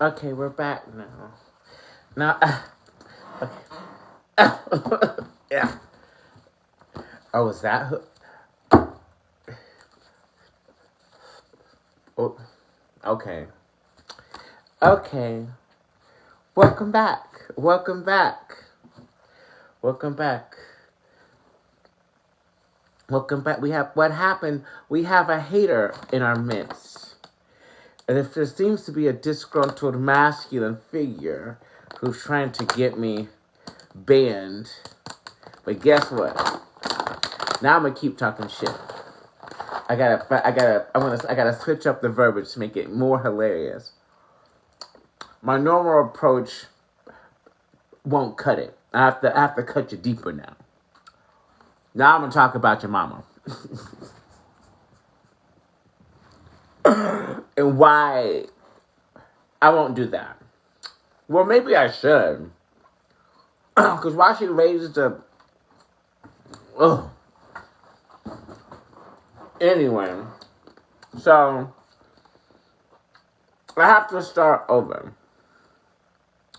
Okay, we're back now. Now, okay. Yeah. Oh, is that who? Oh, okay. Okay. Welcome back. Welcome back. Welcome back. Welcome back. We have what happened. We have a hater in our midst. And if there seems to be a disgruntled masculine figure who's trying to get me banned, but guess what? Now I'm gonna keep talking shit. I gotta switch up the verbiage to make it more hilarious. My normal approach won't cut it. I have to cut you deeper now. Now I'm gonna talk about your mama. And why I won't do that. Well, maybe I should. Because why she raised the... Oh. Anyway. So, I have to start over.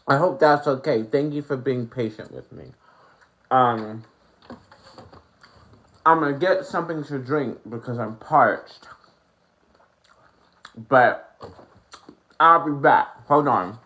I hope that's okay. Thank you for being patient with me. I'm going to get something to drink because I'm parched. But I'll be back. Hold on.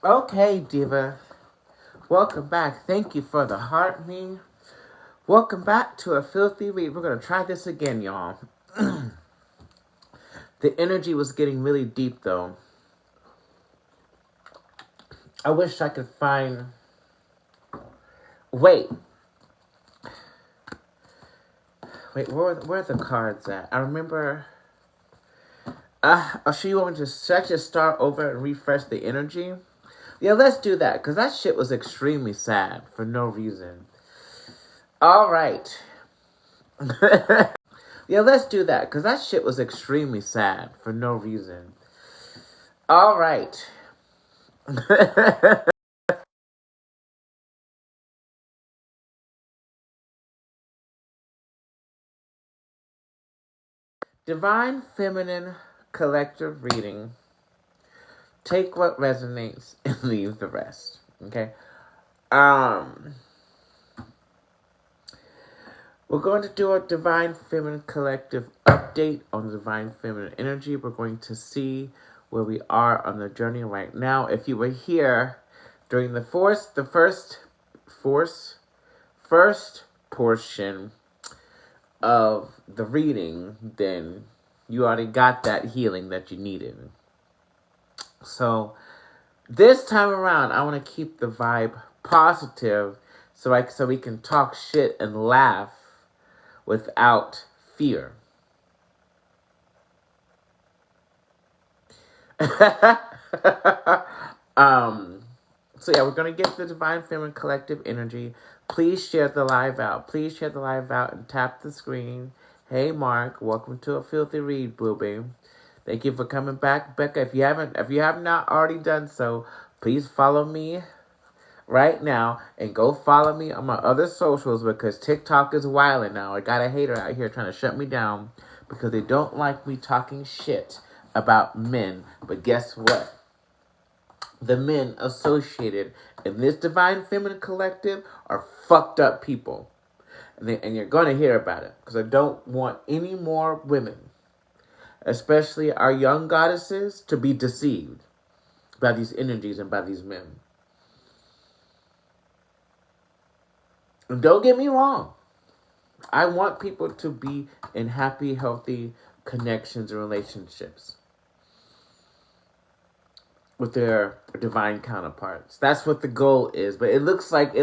Okay, Diva. Welcome back. Thank you for the heart me. Welcome back to a filthy read. We're going to try this again, y'all. The energy was getting really deep, though. I wish I could find... Wait, where are the cards at? I remember... so you want me to just start over and refresh the energy? Yeah, let's do that, because that shit was extremely sad for no reason. All right. Yeah, let's do that, because that shit was extremely sad for no reason. All right. Divine Feminine Collective Reading. Take what resonates and leave the rest. Okay? We're going to do a Divine Feminine Collective update on the Divine Feminine energy. We're going to see where we are on the journey right now. If you were here during the first portion of the reading, then you already got that healing that you needed. So this time around, I want to keep the vibe positive so we can talk shit and laugh without fear. So yeah, we're gonna get the Divine Feminine Collective energy. Please share the live out. Please share the live out and tap the screen. Hey Mark, welcome to a filthy read, booby. Thank you for coming back, Becca. If you have not already done so, please follow me right now and go follow me on my other socials because TikTok is wilding now. I got a hater out here trying to shut me down because they don't like me talking shit about men. But guess what? The men associated in this Divine Feminine Collective are fucked up people. And you're going to hear about it because I don't want any more women, especially our young goddesses, to be deceived by these energies and by these men. And don't get me wrong. I want people to be in happy, healthy connections and relationships with their divine counterparts. That's what the goal is. But it looks like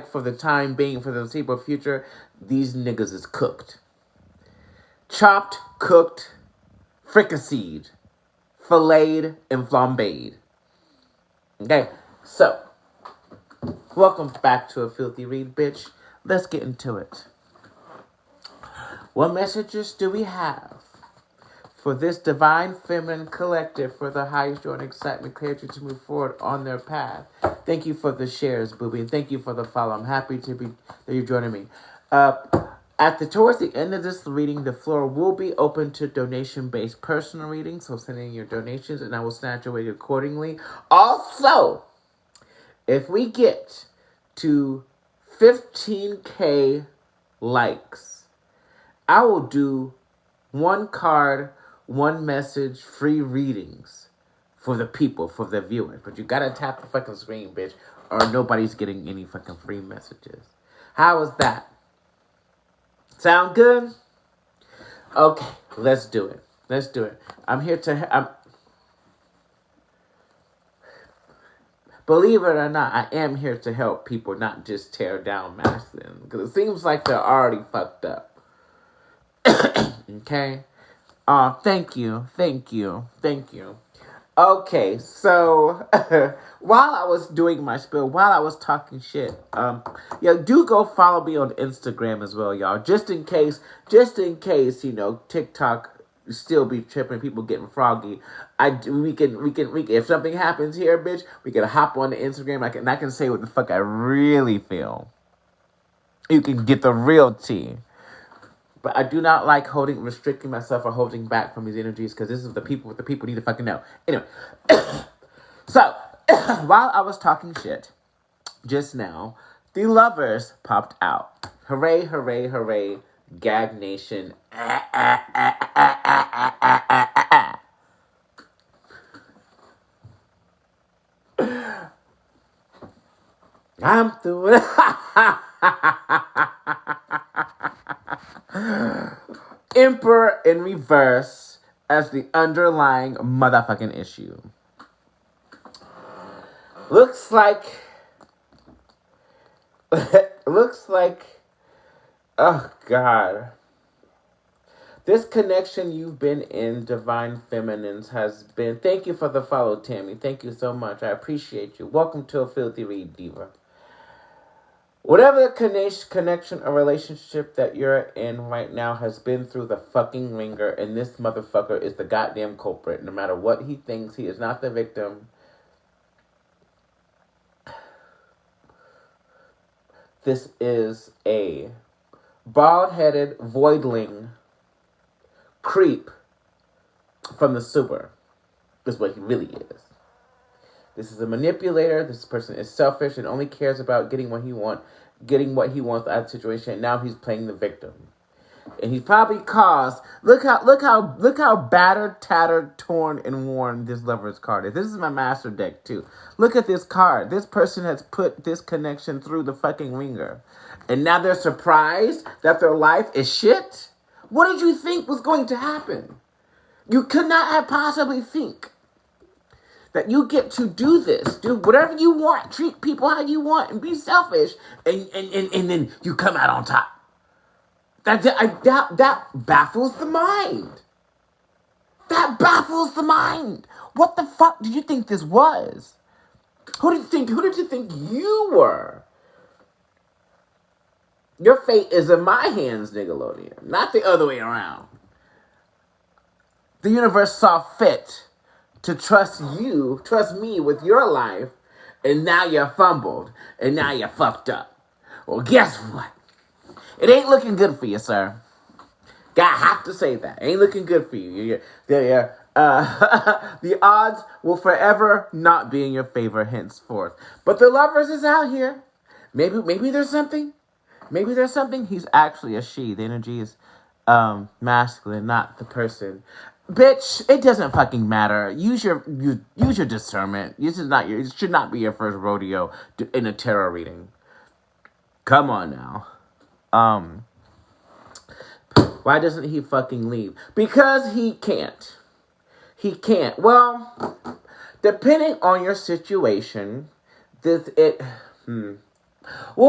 for the time being, for the foreseeable future, these niggas is cooked. Chopped, cooked, fricasseed, filleted, and flambéed. Okay, so welcome back to a filthy read, bitch. Let's get into it. What messages do we have for this Divine Feminine Collective for the highest joy and excitement, clarity to move forward on their path? Thank you for the shares, booby, and thank you for the follow. I'm happy to be that you're joining me. Towards the end of this reading, the floor will be open to donation-based personal readings, so send in your donations, and I will snatch away accordingly. Also, if we get to 15K likes, I will do one card, one message, free readings for the people, for the viewers. But you gotta tap the fucking screen, bitch, or nobody's getting any fucking free messages. How is that? Sound good? Okay, let's do it. Let's do it. I'm here to... Believe it or not, I am here to help people, not just tear down masculine. Because it seems like they're already fucked up. Okay? Thank you. Okay, so while I was doing my spiel, while I was talking shit, do go follow me on Instagram as well, y'all. Just in case, TikTok still be tripping, people getting froggy. We can if something happens here, bitch, we can hop on the Instagram. I can say what the fuck I really feel. You can get the real tea. But I do not like restricting myself or holding back from these energies because this is what the people need to fucking know. Anyway, so while I was talking shit just now, the lovers popped out. Hooray, hooray, hooray, Gag Nation. I'm through it. Emperor in reverse as the underlying motherfucking issue. Looks like, oh God. This connection you've been in, Divine Feminines, has been, thank you for the follow, Tammy. Thank you so much. I appreciate you. Welcome to a Filthy Read, Diva. Whatever the connection or relationship that you're in right now has been through the fucking ringer, and this motherfucker is the goddamn culprit. No matter what he thinks, he is not the victim. This is a bald-headed voidling creep from the sewer. Is what he really is. This is a manipulator. This person is selfish and only cares about getting what he wants out of the situation. And now he's playing the victim, and he's probably caused. Look how battered, tattered, torn, and worn this lover's card is. This is my master deck too. Look at this card. This person has put this connection through the fucking ringer, and now they're surprised that their life is shit. What did you think was going to happen? You could not have possibly think that you get to do this, do whatever you want, treat people how you want, and be selfish, and then you come out on top. That baffles the mind. That baffles the mind. What the fuck did you think this was? Who did you think you were? Your fate is in my hands, Nickelodeon, not the other way around. The universe saw fit to trust me with your life, and now you're fumbled, and now you're fucked up. Well, guess what? It ain't looking good for you, sir. I have to say that. It ain't looking good for you. The odds will forever not be in your favor henceforth. But the lovers is out here. Maybe there's something. Maybe there's something. He's actually a she. The energy is masculine, not the person. Bitch, it doesn't fucking matter. Use your discernment. It should not be your first rodeo in a tarot reading. Come on now. Why doesn't he fucking leave? Because he can't. He can't. Well, depending on your situation, we'll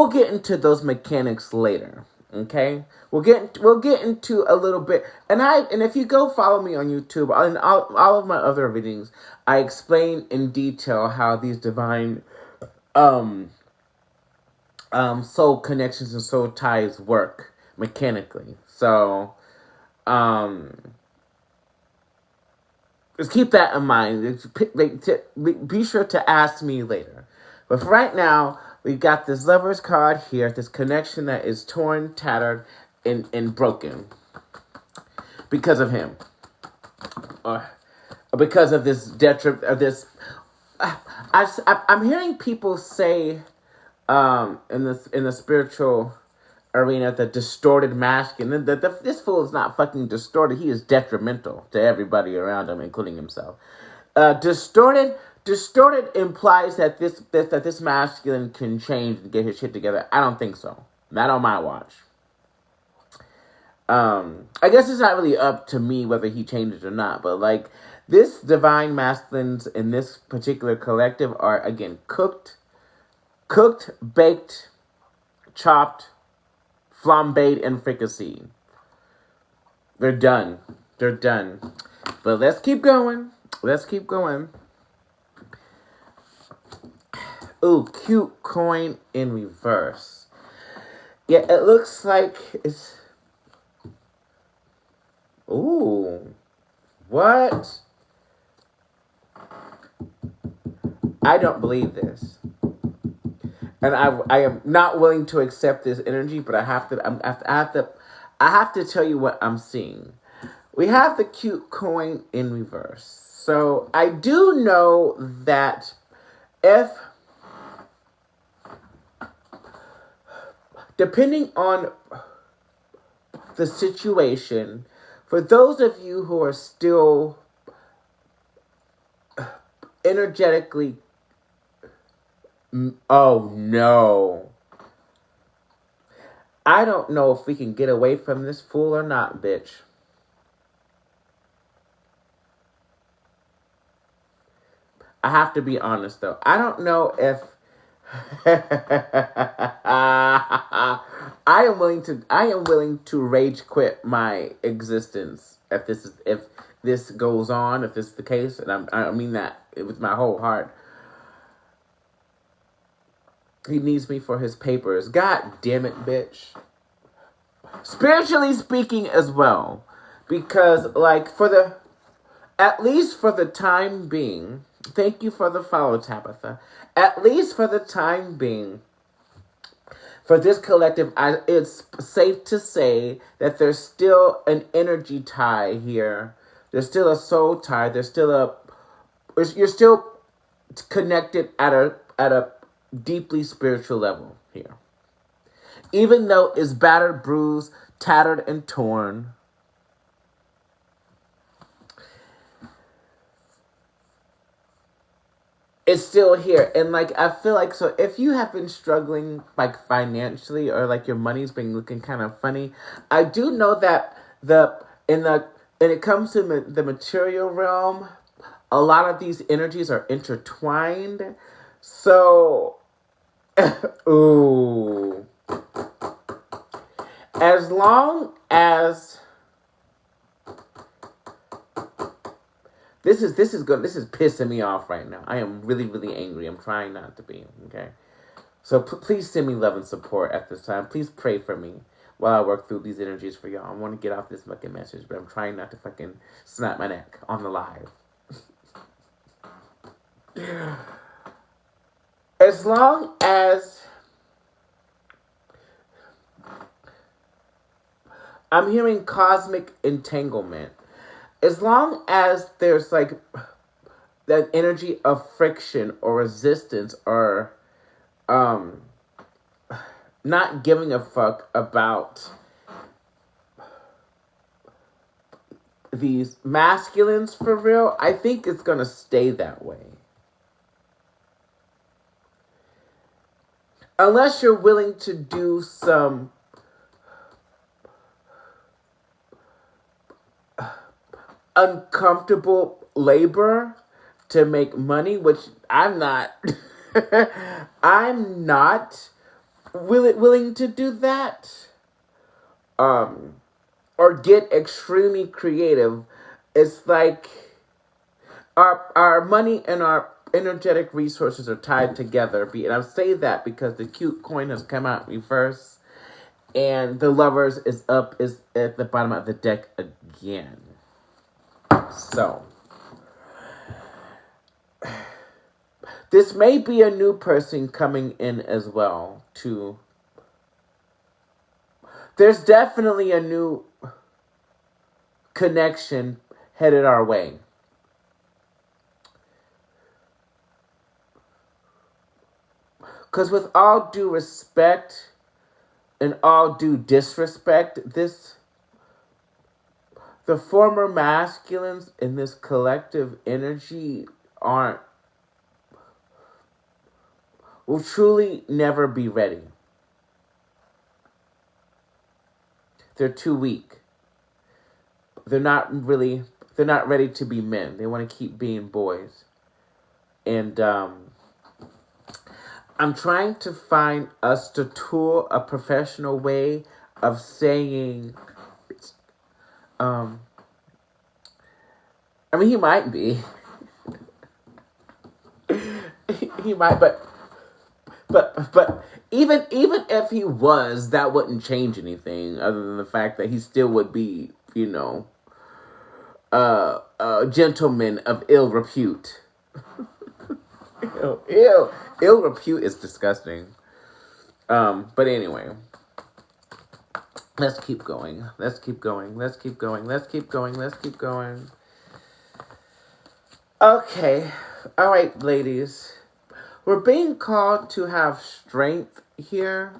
get into those mechanics later. Okay? We'll get into a little bit. And if you go follow me on YouTube, in all of my other readings, I explain in detail how these divine soul connections and soul ties work mechanically. So, just keep that in mind. Be sure to ask me later. But for right now, we've got this lover's card here, this connection that is torn, tattered, and broken because of him, or because of this detriment of this. I'm hearing people say, in the spiritual arena, the distorted masculine. This fool is not fucking distorted. He is detrimental to everybody around him, including himself. Distorted implies that this masculine can change and get his shit together. I don't think so. Not on my watch. I guess it's not really up to me whether he changes or not, but like this divine masculines in this particular collective are again cooked, baked, chopped, flambéed, and fricasseed. They're done. But let's keep going. Ooh, cute coin in reverse. Yeah, it looks like it's... Ooh. What? I don't believe this. And I am not willing to accept this energy, but I have to tell you what I'm seeing. We have the cute coin in reverse. So I do know that if, depending on the situation, for those of you who are still energetically, oh no, I don't know if we can get away from this fool or not, bitch. I have to be honest though. I don't know if I am willing to rage quit my existence if this goes on, if this is the case, and I mean that with my whole heart. He needs me for his papers. God damn it, bitch. Spiritually speaking as well. Because, like, at least for the time being, thank you for the follow, Tabitha. At least for the time being, for this collective, it's safe to say that there's still an energy tie here. There's still a soul tie. You're still connected at a deeply spiritual level here. Even though it's battered, bruised, tattered, and torn, it's still here. And like, I feel like, so if you have been struggling like financially, or like your money's been looking kind of funny, I do know that when it comes to the material realm, a lot of these energies are intertwined. So, ooh, as long as This is pissing me off right now. I am really, really angry. I'm trying not to be, okay? So please send me love and support at this time. Please pray for me while I work through these energies for y'all. I want to get off this fucking message, but I'm trying not to fucking snap my neck on the live. As long as I'm hearing cosmic entanglement, as long as there's like that energy of friction or resistance or not giving a fuck about these masculines for real, I think it's gonna stay that way. Unless you're willing to do some uncomfortable labor to make money, which I'm not. I'm not willing to do that. Or get extremely creative. It's like our money and our energetic resources are tied together. And I say that because the cute coin has come out reverse, and the Lovers is at the bottom of the deck again. So this may be a new person coming in as well, too. There's definitely a new connection headed our way. Because with all due respect and all due disrespect, the former masculines in this collective energy will truly never be ready. They're too weak. They're not ready to be men. They want to keep being boys. And I'm trying to find us to tool a professional way of saying, I mean, he might be. He might, but even if he was, that wouldn't change anything other than the fact that he still would be, a gentleman of ill repute. Ill repute is disgusting. But anyway, let's keep going. Okay. All right, ladies. We're being called to have strength here.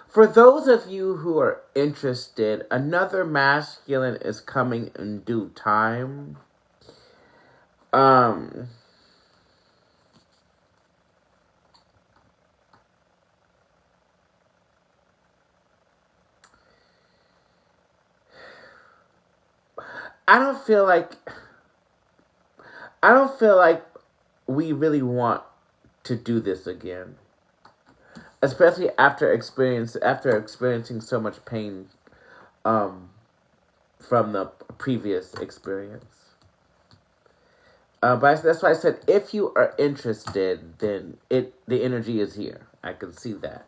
For those of you who are interested, another masculine is coming in due time. I don't feel like we really want to do this again. Especially after experiencing so much pain from the previous experience. But that's why I said, if you are interested, then the energy is here. I can see that.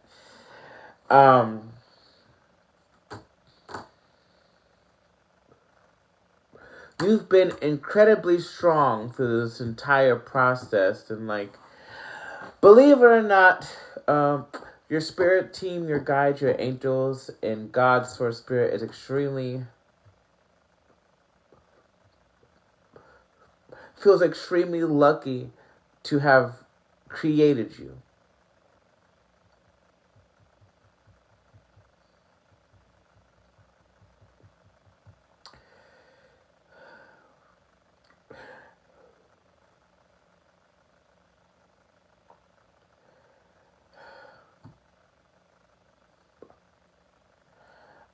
You've been incredibly strong through this entire process, and believe it or not, your spirit team, your guides, your angels, and God's source spirit is feels extremely lucky to have created you.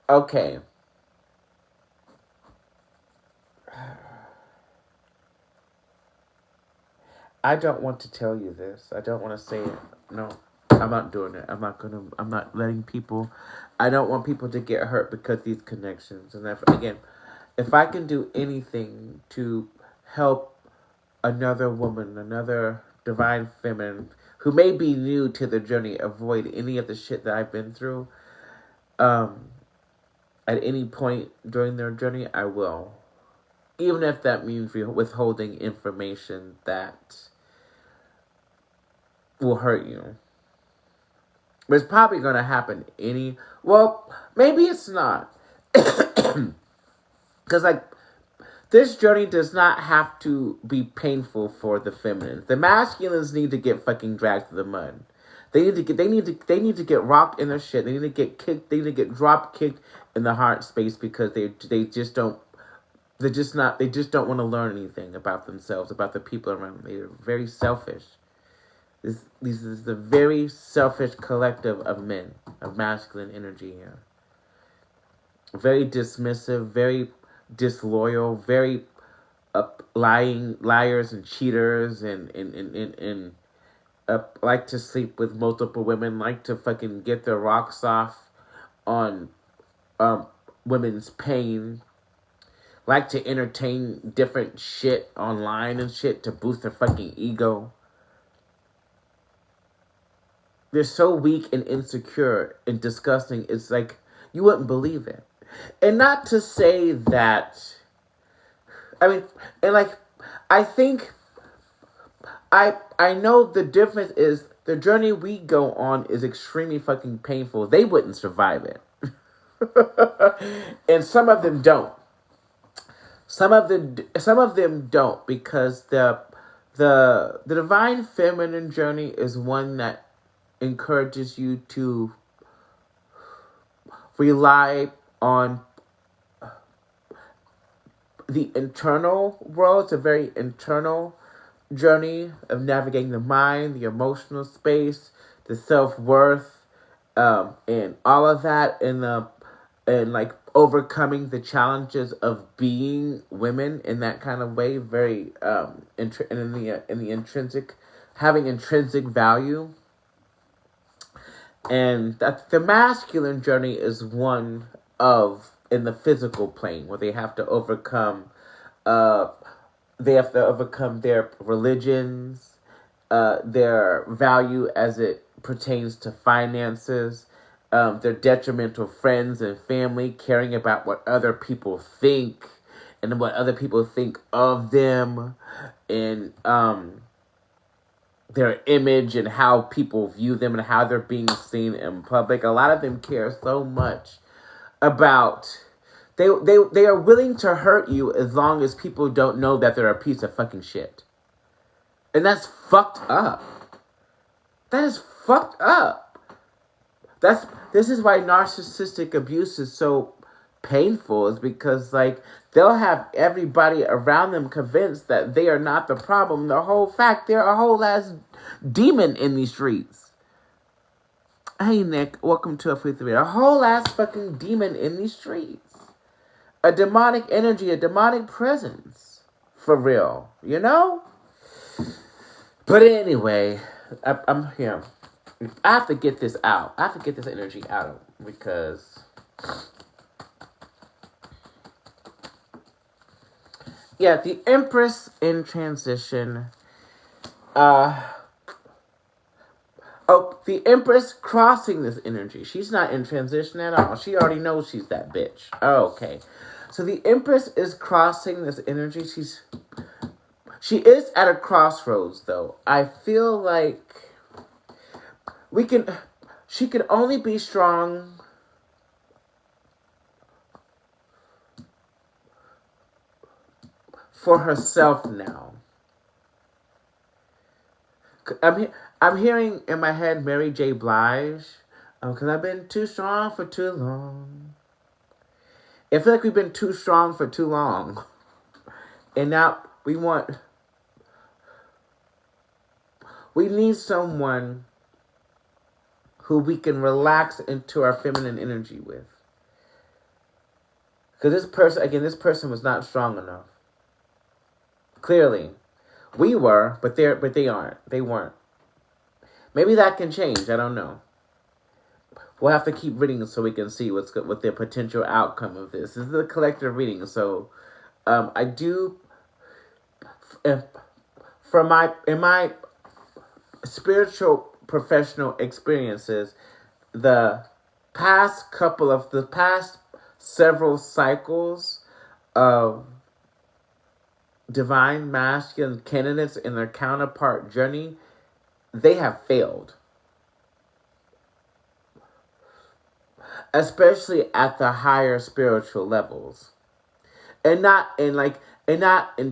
Okay. I don't want to tell you this. I don't want to say it. No, I'm not doing it. I'm not letting people. I don't want people to get hurt because of these connections. And again, if I can do anything to help another woman, another divine feminine who may be new to the journey, avoid any of the shit that I've been through, at any point during their journey, I will. Even if that means withholding information that will hurt you. But it's probably going to happen well, maybe it's not. Because, like, this journey does not have to be painful for the feminines. The masculines need to get fucking dragged to the mud. They need to get rocked in their shit. They need to get kicked. They need to get drop kicked in the heart space because they just don't want to learn anything about themselves, about the people around them. They're very selfish. This is the very selfish collective of men, of masculine energy here. Very dismissive, very disloyal, very liars and cheaters, and like to sleep with multiple women, like to fucking get their rocks off on women's pain, like to entertain different shit online and shit to boost their fucking ego. They're so weak and insecure and disgusting. It's like, you wouldn't believe it. And not to say that, I think, I know the difference is the journey we go on is extremely fucking painful. They wouldn't survive it. And some of them don't. Some of them don't, because the divine feminine journey is one that encourages you to rely on the internal world. It's a very internal journey of navigating the mind, the emotional space, the self-worth, and all of that, and like overcoming the challenges of being women in that kind of way, very in the intrinsic, having intrinsic value. And that the masculine journey is one of in the physical plane, where they have to overcome their religions, their value as it pertains to finances, their detrimental friends and family, caring about what other people think and what other people think of them, and their image and how people view them and how they're being seen in public. A lot of them care so much about... They are willing to hurt you as long as people don't know that they're a piece of fucking shit. And that's fucked up. That is fucked up. This is why narcissistic abuse is so painful, is because, like, they'll have everybody around them convinced that they are not the problem. The whole fact, they're a whole ass demon in these streets. Hey, Nick, welcome to a free three. A whole ass fucking demon in these streets. A demonic energy, a demonic presence. For real, you know? But anyway, I'm here. I have to get this out. I have to get this energy out, because yeah, the Empress in transition. The Empress crossing this energy. She's not in transition at all. She already knows she's that bitch. Okay. So the Empress is crossing this energy. She is at a crossroads, though. I feel like she can only be strong for herself now. I'm hearing in my head Mary J. Blige, because I've been too strong for too long. I feel like we've been too strong for too long. And now we need someone who we can relax into our feminine energy with. Because this person was not strong enough. Clearly. We were, but they aren't. They weren't. Maybe that can change. I don't know. We'll have to keep reading so we can see what the potential outcome of this. This is a collective reading, so I do. In my spiritual professional experiences, the past several cycles of divine masculine candidates in their counterpart journey, they have failed. Especially at the higher spiritual levels. And not in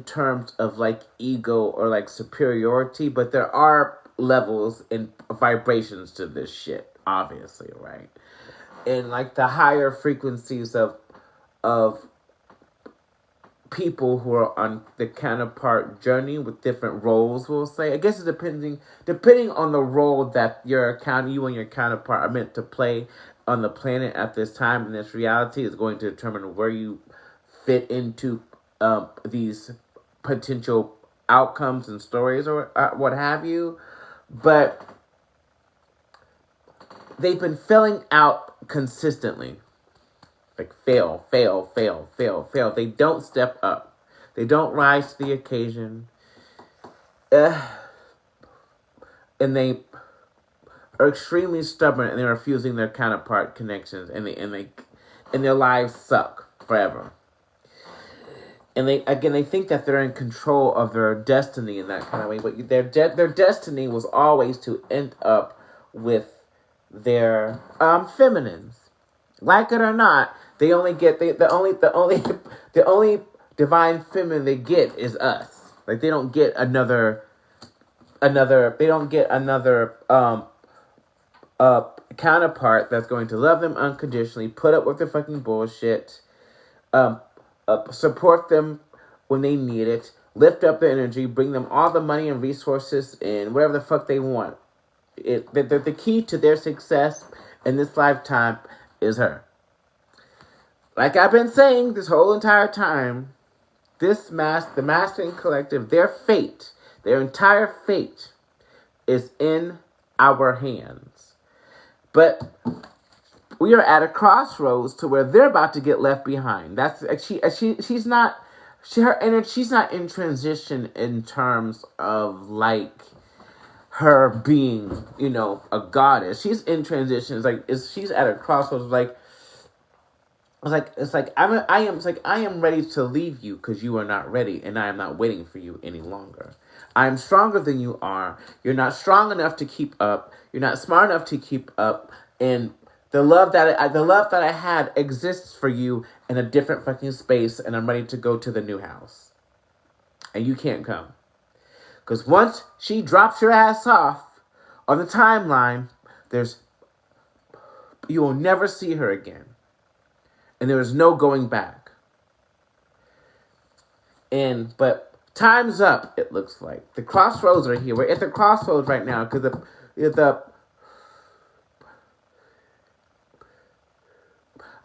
terms of like ego or like superiority, but there are levels and vibrations to this shit, obviously, right? And like the higher frequencies of people who are on the counterpart journey with different roles, we'll say. I guess it's depending on the role that you and your counterpart are meant to play on the planet at this time in this reality is going to determine where you fit into these potential outcomes and stories or what have you. But they've been filling out consistently. Like fail. They don't step up. They don't rise to the occasion. And they are extremely stubborn, and they're refusing their counterpart connections, and their lives suck forever. And they think that they're in control of their destiny in that kind of way, but their destiny was always to end up with their feminines. Like it or not, they only get the only divine feminine they get is us. Like they don't get another counterpart that's going to love them unconditionally, put up with their fucking bullshit, support them when they need it, lift up their energy, bring them all the money and resources and whatever the fuck they want. The key to their success in this lifetime is her. Like I've been saying this whole entire time, the Masculine Collective, their entire fate is in our hands. But we are at a crossroads to where they're about to get left behind. She's not in transition in terms of like her being, a goddess. She's in transition. She's at a crossroads. I am ready to leave you because you are not ready, and I am not waiting for you any longer. I am stronger than you are. You're not strong enough to keep up. You're not smart enough to keep up. And the love that I had exists for you in a different fucking space, and I'm ready to go to the new house. And you can't come. Because once she drops your ass off on the timeline, you will never see her again. And there is no going back. But time's up, it looks like. The crossroads are here. We're at the crossroads right now because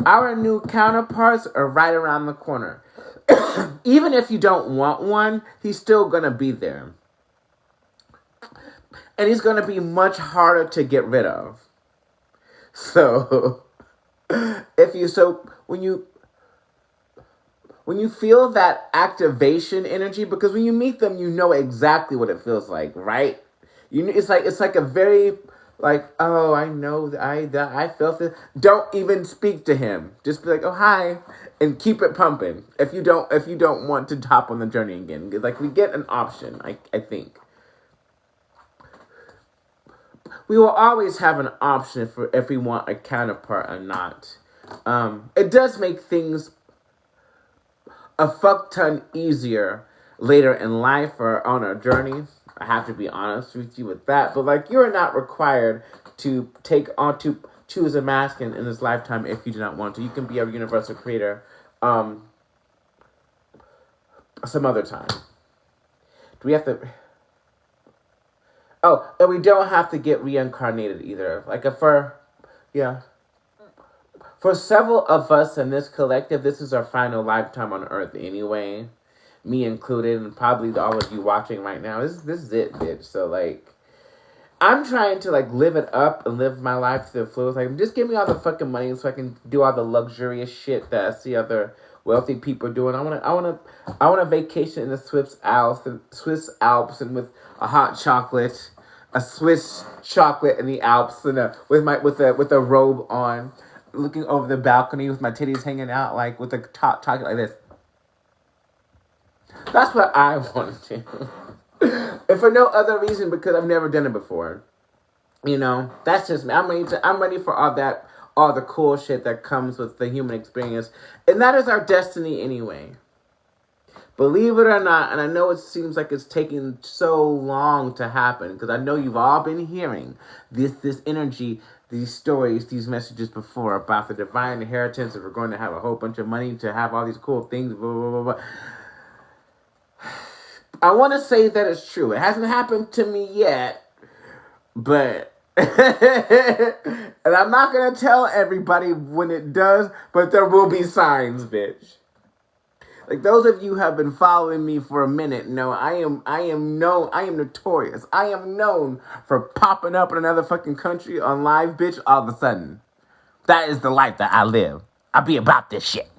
our new counterparts are right around the corner. Even if you don't want one, he's still going to be there. And he's going to be much harder to get rid of. So, when you feel that activation energy, because when you meet them, you know exactly what it feels like, right? It's like a very oh, I know I felt it. Don't even speak to him. Just be like, oh hi, and keep it pumping. If you don't want to hop on the journey again, like we get an option. I think we will always have an option if we want a counterpart or not. It does make things a fuck ton easier later in life or on our journey. I have to be honest with you with that. But you're not required to choose a masculine in this lifetime if you do not want to. You can be a universal creator some other time. Do we have to? Oh, and we don't have to get reincarnated either. For several of us in this collective, this is our final lifetime on Earth anyway. me included, and probably all of you watching right now. This is it, bitch. So like, I'm trying to like live it up and live my life to the fullest. Like, just give me all the fucking money so I can do all the luxurious shit that I see other wealthy people doing. I want to vacation in the Swiss Alps, and with a hot chocolate, a Swiss chocolate in the Alps, and with a robe on, looking over the balcony with my titties hanging out, like with the top talking like this. That's what I want to do. And for no other reason, because I've never done it before. You know, that's just me. I'm ready for all the cool shit that comes with the human experience. And that is our destiny anyway. Believe it or not, and I know it seems like it's taking so long to happen, because I know you've all been hearing this energy, these stories, these messages before about the divine inheritance, that we're going to have a whole bunch of money to have all these cool things, blah, blah, blah, blah. I want to say that it's true. It hasn't happened to me yet, but and I'm not going to tell everybody when it does, but there will be signs, bitch. Like, those of you who have been following me for a minute know I am notorious. I am known for popping up in another fucking country on live, bitch, all of a sudden. That is the life that I live. I be about this shit.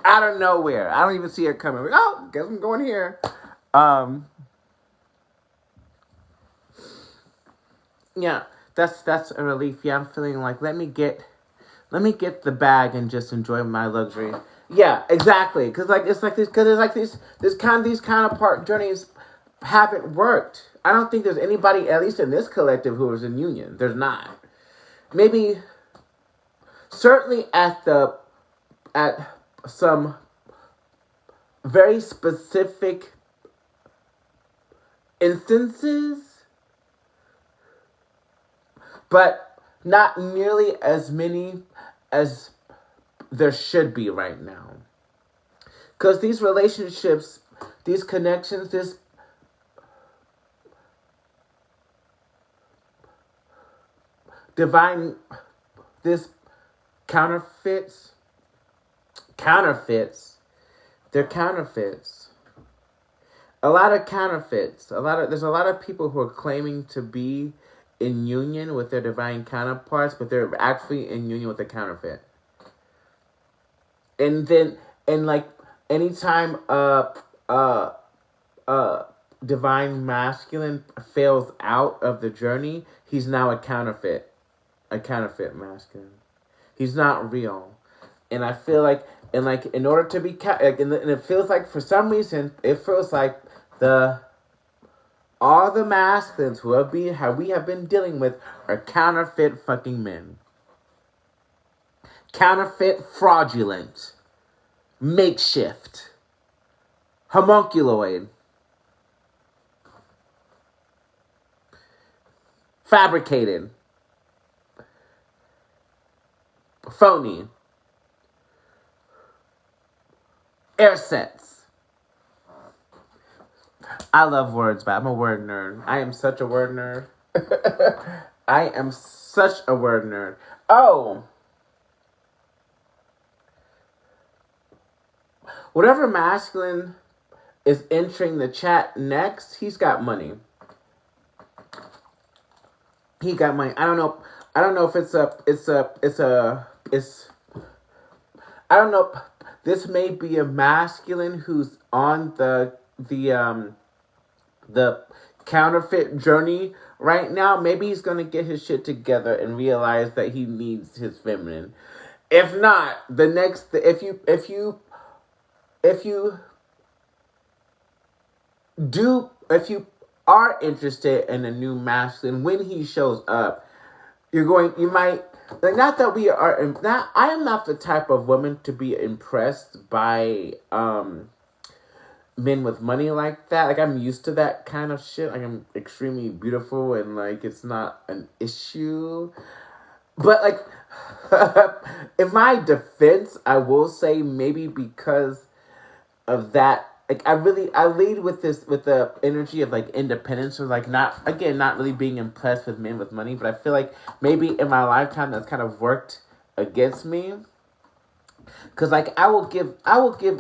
Out of nowhere. I don't even see it coming. Like, oh, guess I'm going here. Yeah, that's a relief. Yeah, I'm feeling like let me get the bag and just enjoy my luxury. Yeah, exactly. Because these counterpart journeys haven't worked. I don't think there's anybody, at least in this collective, who is in union. There's not. Maybe, certainly at some very specific instances, but not nearly as many as there should be right now. Because these relationships, these connections, this divine, this counterfeits, they're counterfeits. A lot of counterfeits. There's a lot of people who are claiming to be in union with their divine counterparts, but they're actually in union with a counterfeit. And like anytime divine masculine fails out of the journey, he's now a counterfeit masculine. He's not real. And I feel like, in order to be, and it feels like, for some reason, it feels like all the masculines who we have been dealing with are counterfeit fucking men. Counterfeit, fraudulent, makeshift, homunculoid, fabricated, phony, air sets. I love words, but I'm a word nerd. I am such a word nerd. I am such a word nerd. Oh. Whatever masculine is entering the chat next, he's got money. He got money. I don't know if I don't know. This may be a masculine who's on the counterfeit journey right now. Maybe he's gonna get his shit together and realize that he needs his feminine. If not, if you are interested in a new masculine, when he shows up, I am not the type of woman to be impressed by men with money like that. Like, I'm used to that kind of shit. Like, I'm extremely beautiful and like it's not an issue. But like in my defense, I will say maybe because of that, like I lead with the energy of like independence, or like not really being impressed with men with money, but I feel like maybe in my lifetime that's kind of worked against me. Because like I will give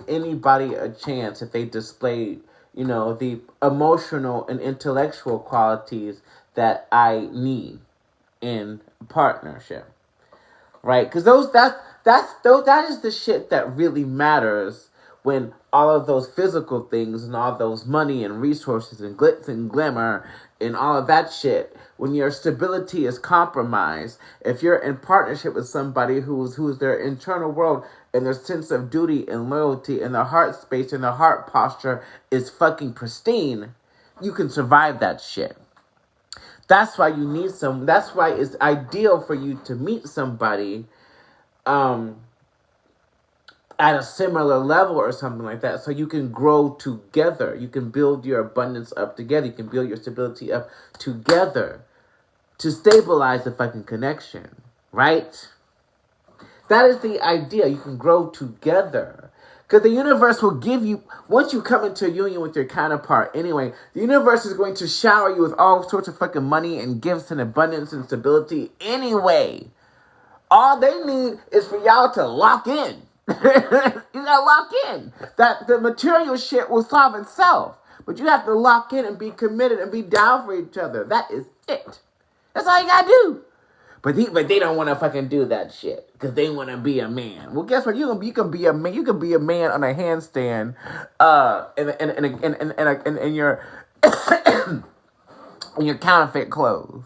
anybody a chance if they display, you know, the emotional and intellectual qualities that I need in a partnership, right? Because that is the shit that really matters when all of those physical things and all those money and resources and glitz and glamour and all of that shit, when your stability is compromised, if you're in partnership with somebody who's their internal world and their sense of duty and loyalty and their heart space and their heart posture is fucking pristine, you can survive that shit. That's why you need that's why it's ideal for you to meet somebody at a similar level or something like that, so you can grow together. You can build your abundance up together. You can build your stability up together to stabilize the fucking connection, right? That is the idea. You can grow together. Because the universe will give you, once you come into a union with your counterpart anyway, the universe is going to shower you with all sorts of fucking money and gifts and abundance and stability anyway. All they need is for y'all to lock in. You gotta lock in. That the material shit will solve itself. But you have to lock in and be committed and be down for each other. That is it. That's all you gotta do. But they don't want to fucking do that shit because they want to be a man. Well, guess what? You can be a man. You can be a man on a handstand, in your in your counterfeit clothes.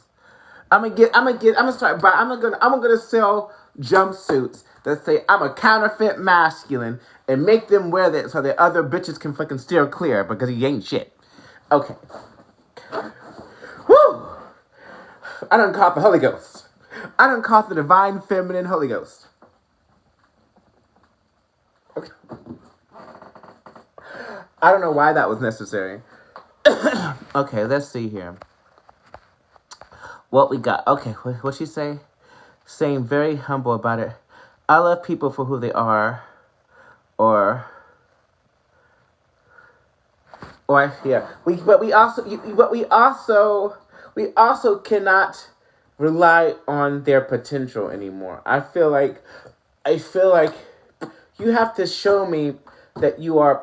I'm gonna sell jumpsuits that say I'm a counterfeit masculine and make them wear that so that other bitches can fucking steer clear because he ain't shit. Okay. Woo! I done caught the Holy Ghost. I done caught the divine feminine Holy Ghost. Okay. I don't know why that was necessary. Okay, let's see here. What we got? Okay, what'd she say? Saying very humble about it. I love people for who they are, or yeah. We also cannot rely on their potential anymore. I feel like you have to show me that you want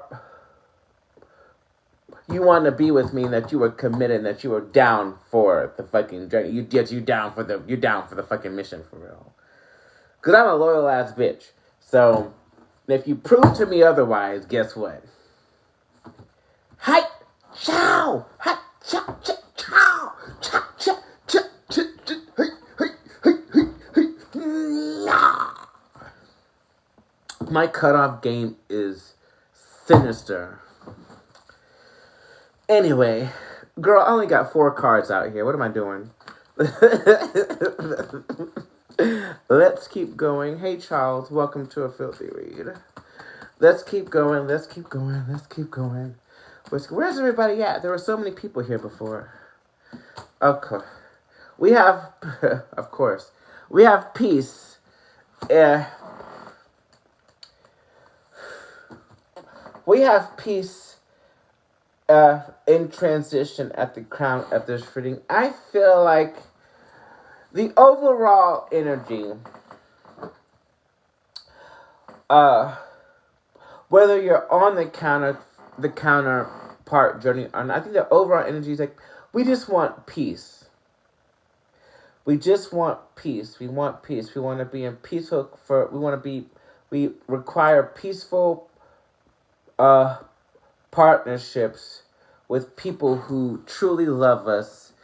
to be with me, and that you are committed, and that you are down for the fucking journey. You down for the fucking mission for real. Cause I'm a loyal ass bitch. So if you prove to me otherwise, guess what? Hi, chow, hi, chow, chow, chow, chow, chow, chow, chow, hey, hey, hey, hey, hey. My cutoff game is sinister. Anyway, girl, I only got 4 cards out here. What am I doing? Let's keep going. Hey, Charles, welcome to a filthy read. Let's keep going. Let's keep going. Let's keep going. Where's everybody at? There were so many people here before. Okay. We have, of course, we have peace. We have peace in transition at the crown of this reading. I feel like the overall energy, whether you're on the counterpart journey or not, I think the overall energy is like, we just want peace. We just want peace. We want peace. We want to be in peaceful, we require peaceful partnerships with people who truly love us,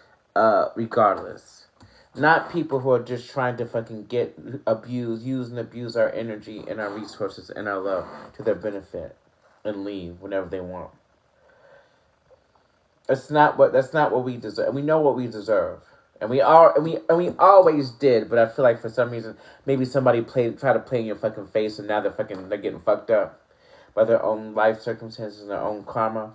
regardless. Not people who are just trying to fucking use and abuse our energy and our resources and our love to their benefit and leave whenever they want. That's not what we deserve. We know what we deserve. And we always did, but I feel like for some reason maybe somebody tried to play in your fucking face, and now they're getting fucked up by their own life circumstances and their own karma.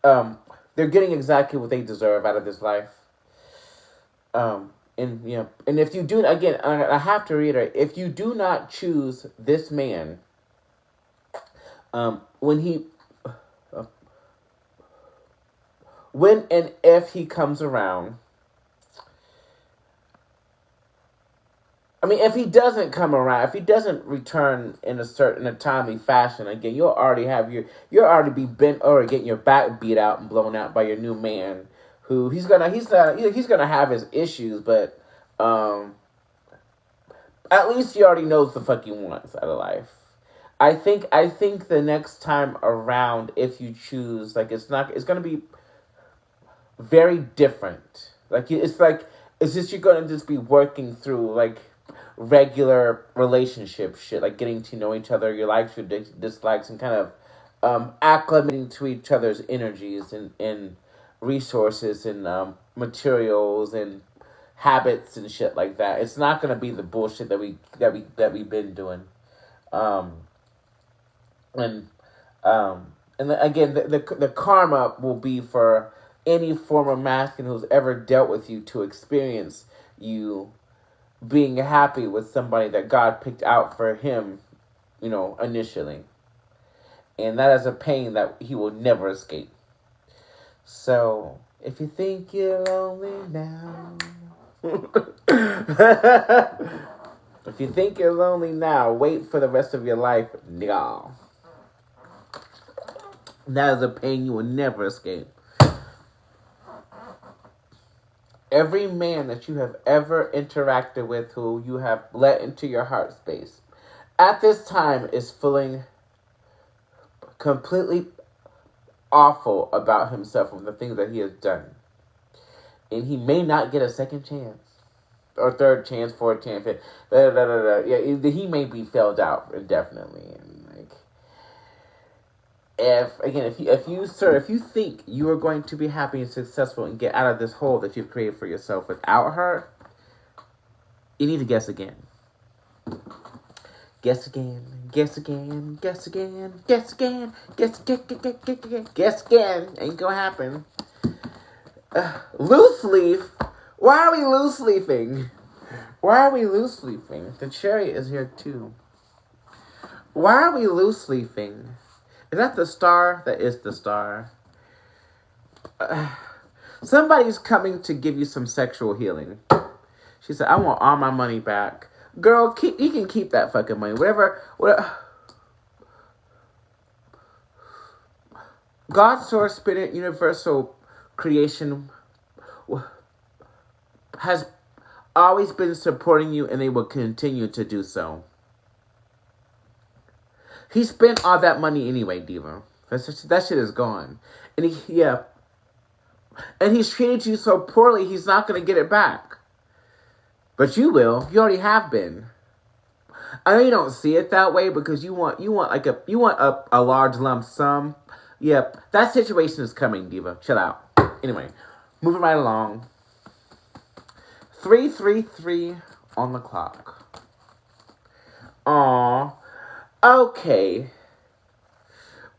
They're getting exactly what they deserve out of this life. And if you do, again, I have to reiterate, if you do not choose this man, when and if he comes around, I mean, if he doesn't come around, if he doesn't return in a timely fashion, again, you'll already be bent or getting your back beat out and blown out by your new man, who he's gonna have his issues, but at least he already knows the fuck he wants out of life. I think the next time around, if you choose, like it's gonna be very different. It's just you're gonna just be working through like regular relationship shit, like getting to know each other, your likes, your dislikes, and kind of acclimating to each other's energies and resources and materials and habits and shit like that. It's not gonna be the bullshit that we've been doing. Um, and again, the karma will be for any former masculine who's ever dealt with you to experience you being happy with somebody that God picked out for him, initially. And that is a pain that he will never escape. So, if you think you're lonely now, if you think you're lonely now, wait for the rest of your life, nigga. That is a pain you will never escape. Every man that you have ever interacted with, who you have let into your heart space, at this time is feeling completely awful about himself and the things that he has done. And he may not get a second chance, or third chance, fourth chance. Yeah, he may be failed out indefinitely. And if you think you are going to be happy and successful and get out of this hole that you've created for yourself without her, you need to guess again. Guess again, guess again, guess again, guess again, guess again. Ain't gonna happen. Loose leaf? Why are we loose leafing? Why are we loose leafing? The chariot is here too. Why are we loose leafing? Is that the star? That is the star. Somebody's coming to give you some sexual healing. She said, I want all my money back. Girl, you can keep that fucking money. Whatever. God, source, spirit, universal creation has always been supporting you, and they will continue to do so. He spent all that money anyway, Diva. That shit is gone. And and he's treated you so poorly, he's not going to get it back. But you will. You already have been. I know you don't see it that way because you want a large lump sum. Yep, that situation is coming, Diva. Chill out. Anyway, moving right along. 3:33 on the clock. Aww. Okay.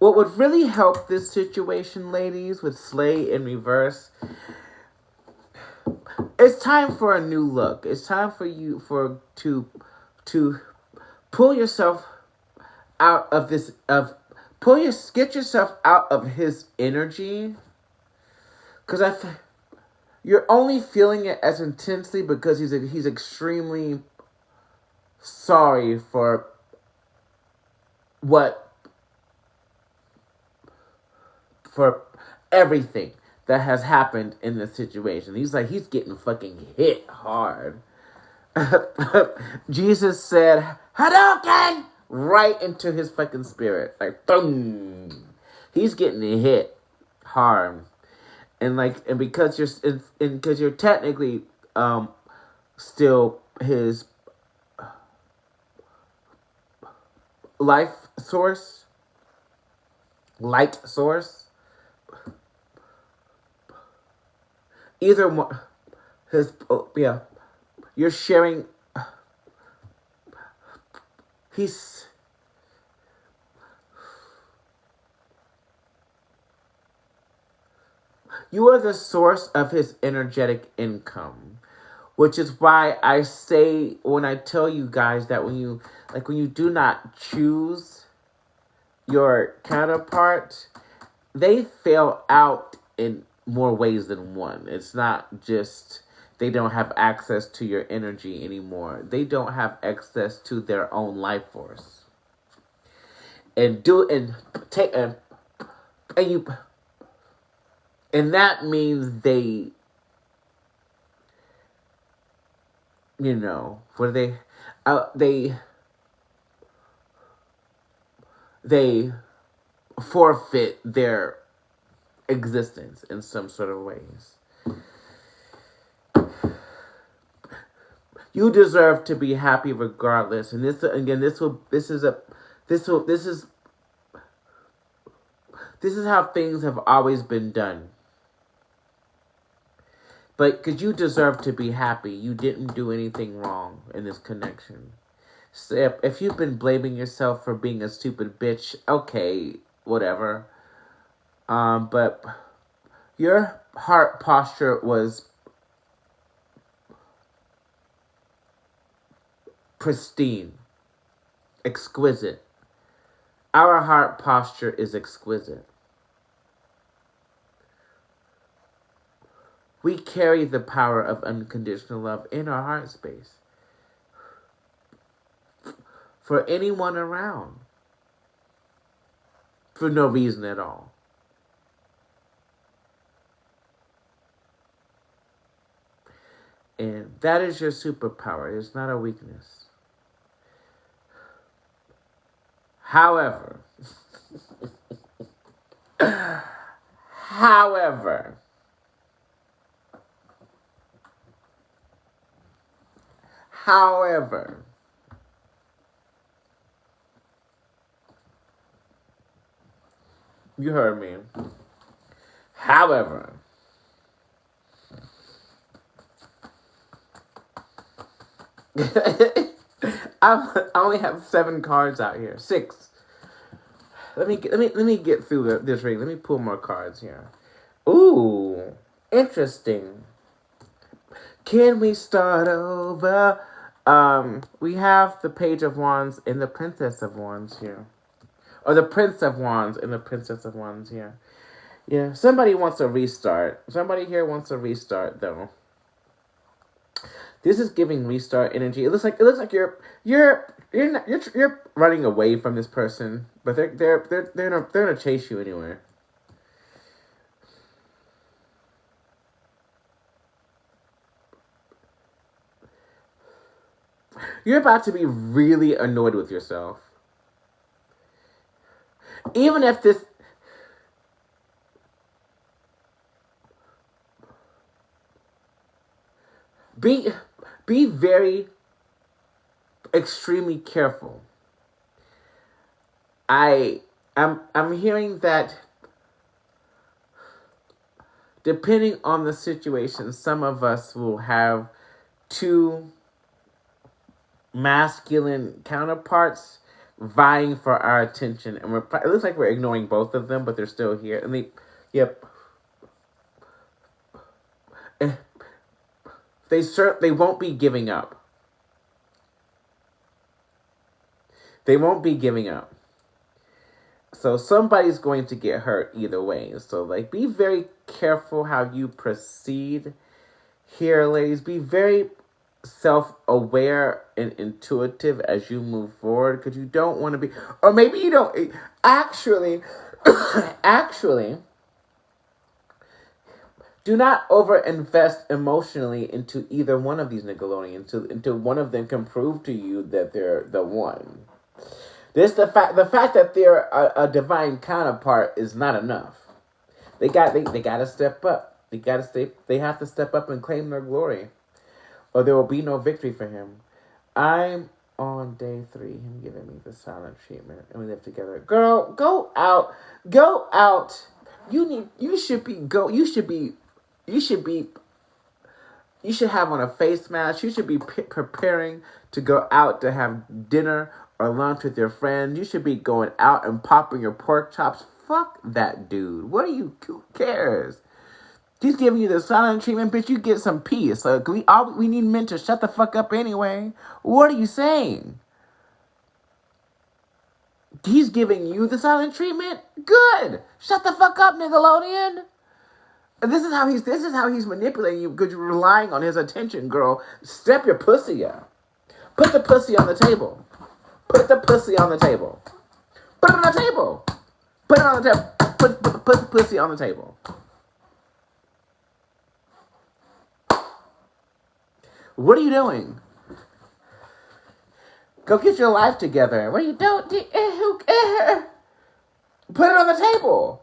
What would really help this situation, ladies, with Slay in reverse, it's time for a new look. It's time for you to pull yourself out of this get yourself out of his energy, because you're only feeling it as intensely because he's extremely sorry for for everything that has happened in this situation. He's getting fucking hit hard. Jesus said, Hadouken! Right into his fucking spirit. Like, boom! He's getting hit hard. And because you're technically still his life source, light source, either one, you're sharing. You are the source of his energetic income, which is why I say, when I tell you guys that when you do not choose your counterpart, they fail out in more ways than one. It's not just, They don't have access to your energy anymore. They don't have access to their own life force. And that means they, you know, what are they forfeit their existence in some sort of ways. You deserve to be happy regardless. And this is how things have always been done. But because you deserve to be happy, you didn't do anything wrong in this connection. So if you've been blaming yourself for being a stupid bitch, okay, whatever. But your heart posture was pristine, exquisite. Our heart posture is exquisite. We carry the power of unconditional love in our heart space for anyone around, for no reason at all. And that is your superpower. It's not a weakness. However, you heard me. However, I only have 7 cards out here. 6. Let me get through this ring. Let me pull more cards here. Ooh, interesting. Can we start over? We have the Page of Wands and the Princess of Wands here. Or the Prince of Wands and the Princess of Wands here. Yeah, somebody wants a restart. Somebody here wants a restart, though. This is giving restart energy. It looks like you're running away from this person, but they're gonna chase you anywhere. You're about to be really annoyed with yourself. Even if this... Be very extremely careful. I'm hearing that depending on the situation, some of us will have 2 masculine counterparts vying for our attention, and it looks like we're ignoring both of them, but they're still here. And they won't be giving up. They won't be giving up. So somebody's going to get hurt either way. So be very careful how you proceed here, ladies. Be very self-aware and intuitive as you move forward, because you don't want to be, or maybe you don't actually do not over-invest emotionally into either one of these Nickelodeons until one of them can prove to you that they're the one. The fact that they're a divine counterpart is not enough. They got to step up. They have to step up and claim their glory, or there will be no victory for him. I'm on day 3. Him giving me the silent treatment, and we live together. Girl, go out. You should have on a face mask. You should be preparing to go out to have dinner or lunch with your friends. You should be going out and popping your pork chops. Fuck that dude. Who cares? He's giving you the silent treatment, bitch. You get some peace. We need men to shut the fuck up anyway. What are you saying? He's giving you the silent treatment? Good. Shut the fuck up, Nickelodeon. And this is how he's manipulating you because you're relying on his attention, girl. Step your pussy up. Put the pussy on the table. Put the pussy on the table. Put it on the table. Put it on the table. Put the pussy on the table. What are you doing? Go get your life together. What are you doing? Put it on the table.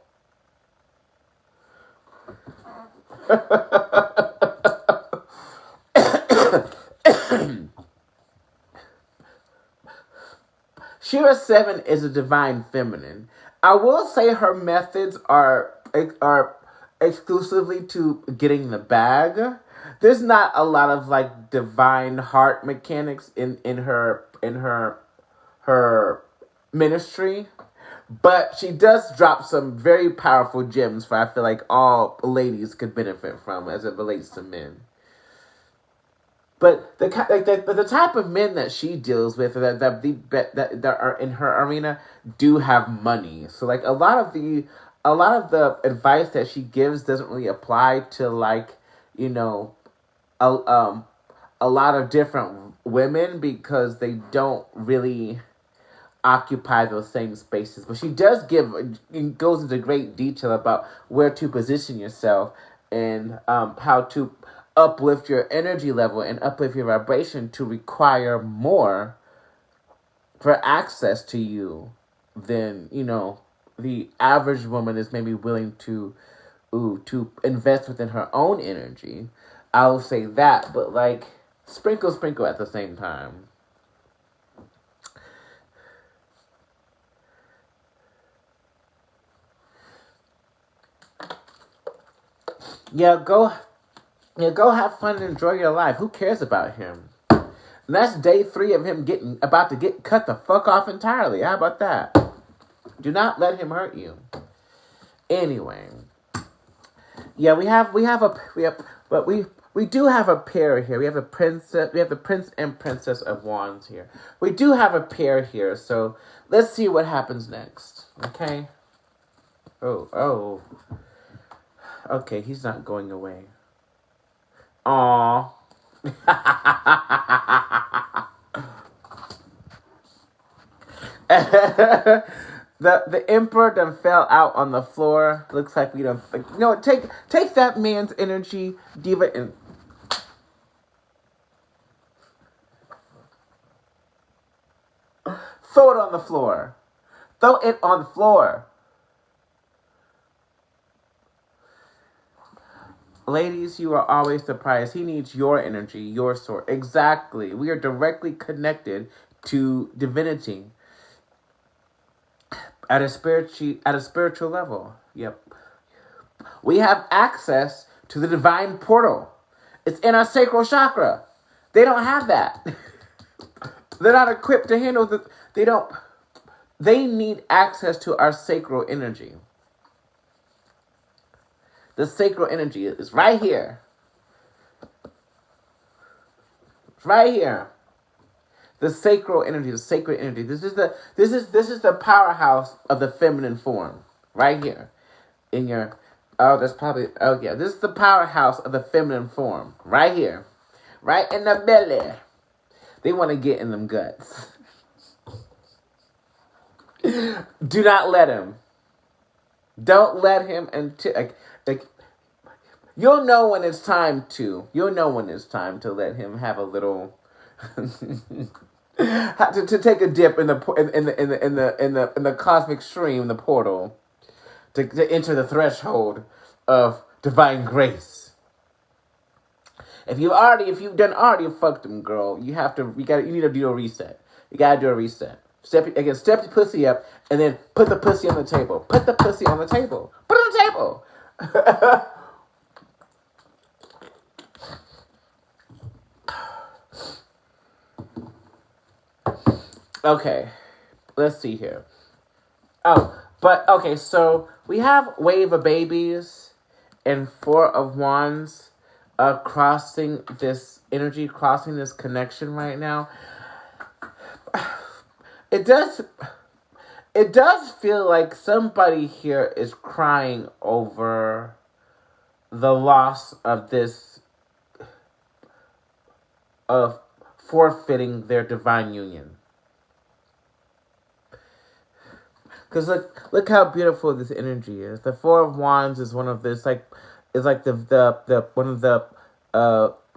Shira 7 is a divine feminine. I will say her methods are exclusively to getting the bag. There's not a lot of like divine heart mechanics in her ministry, but she does drop some very powerful gems for I feel like all ladies could benefit from as it relates to men. But the type of men that she deals with that are in her arena do have money. So like a lot of the advice that she gives doesn't really apply to like, you know, a lot of different women because they don't really occupy those same spaces. But she does goes into great detail about where to position yourself and how to uplift your energy level and uplift your vibration to require more for access to you than, you know, the average woman is maybe willing to invest within her own energy. I'll say that, but like sprinkle at the same time. Go have fun and enjoy your life. Who cares about him? And that's day 3 of him about to get cut the fuck off entirely. How about that? Do not let him hurt you. Anyway. Yeah, we do have a pair here. We have the prince and princess of wands here. We do have a pair here, so let's see what happens next. Okay? Oh. Okay, he's not going away. Aww. The emperor done fell out on the floor. Looks like we don't. No, take that man's energy, diva, and throw it on the floor. Throw it on the floor. Ladies, you are always surprised. He needs your energy, your sword. Exactly. We are directly connected to divinity at a spiritual level. Yep. We have access to the divine portal. It's in our sacral chakra. They don't have that. They're not equipped to handle they need access to our sacral energy. The sacral energy is right here. It's right here. The sacral energy, the sacred energy. This is the powerhouse of the feminine form. Right here. This is the powerhouse of the feminine form. Right here. Right in the belly. They want to get in them guts. Do not let him. Don't let him you'll know when it's time to. You'll know when it's time to let him have a little to take a dip in the cosmic stream, the portal, to enter the threshold of divine grace. If you've already fucked him, girl, you need to do a reset. You gotta do a reset. Step your pussy up, and then put the pussy on the table. Put the pussy on the table. Put it on the table. Okay, let's see here. So we have Wave of Babies and 4 of Wands crossing this energy, crossing this connection right now. It does feel like somebody here is crying over the loss of this, of forfeiting their divine union. Because look how beautiful this energy is. The Four of Wands is one of this, like, is like the one of the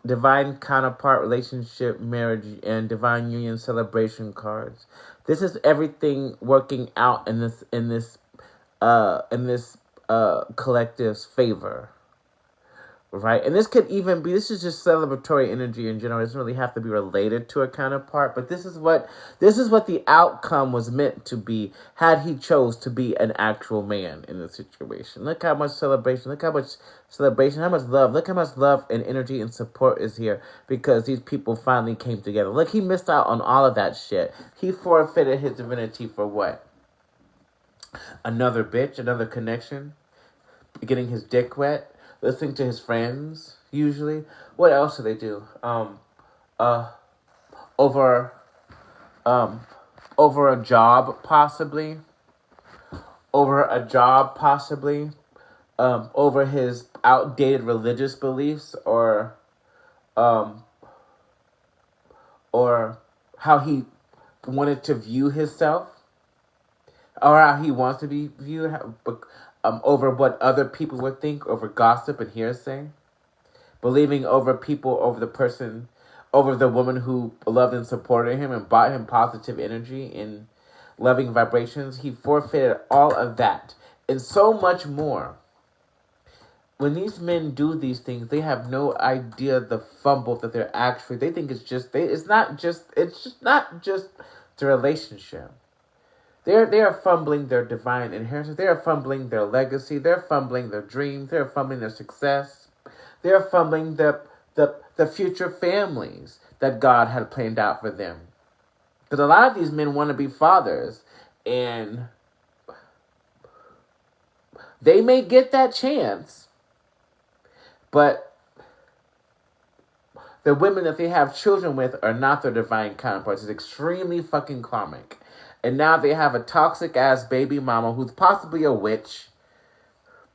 divine counterpart, relationship, marriage, and divine union celebration cards. This is everything working out in this collective's favor. Right? And this could even be, this is just celebratory energy in general. It doesn't really have to be related to a counterpart, but this is what the outcome was meant to be had he chose to be an actual man in the situation. Look how much celebration, look how much celebration, how much love, look how much love and energy and support is here because these people finally came together. Look, he missed out on all of that shit. He forfeited his divinity for what? Another bitch, another connection, getting his dick wet. Listening to his friends, usually. What else do they do? Over a job, possibly. Over a job, possibly. Over his outdated religious beliefs, or how he wanted to view himself, or how he wants to be viewed. Over what other people would think, over gossip and hearsay, believing over people, over the person, over the woman who loved and supported him and brought him positive energy and loving vibrations. He forfeited all of that and so much more. When these men do these things, they have no idea the fumble that they're actually, they think it's just, it's not just the relationship. They are fumbling their divine inheritance. They are fumbling their legacy. They're fumbling their dreams. They're fumbling their success. They're fumbling the future families that God had planned out for them. Because a lot of these men want to be fathers, and they may get that chance, but the women that they have children with are not their divine counterparts. It's extremely fucking karmic. And now they have a toxic-ass baby mama who's possibly a witch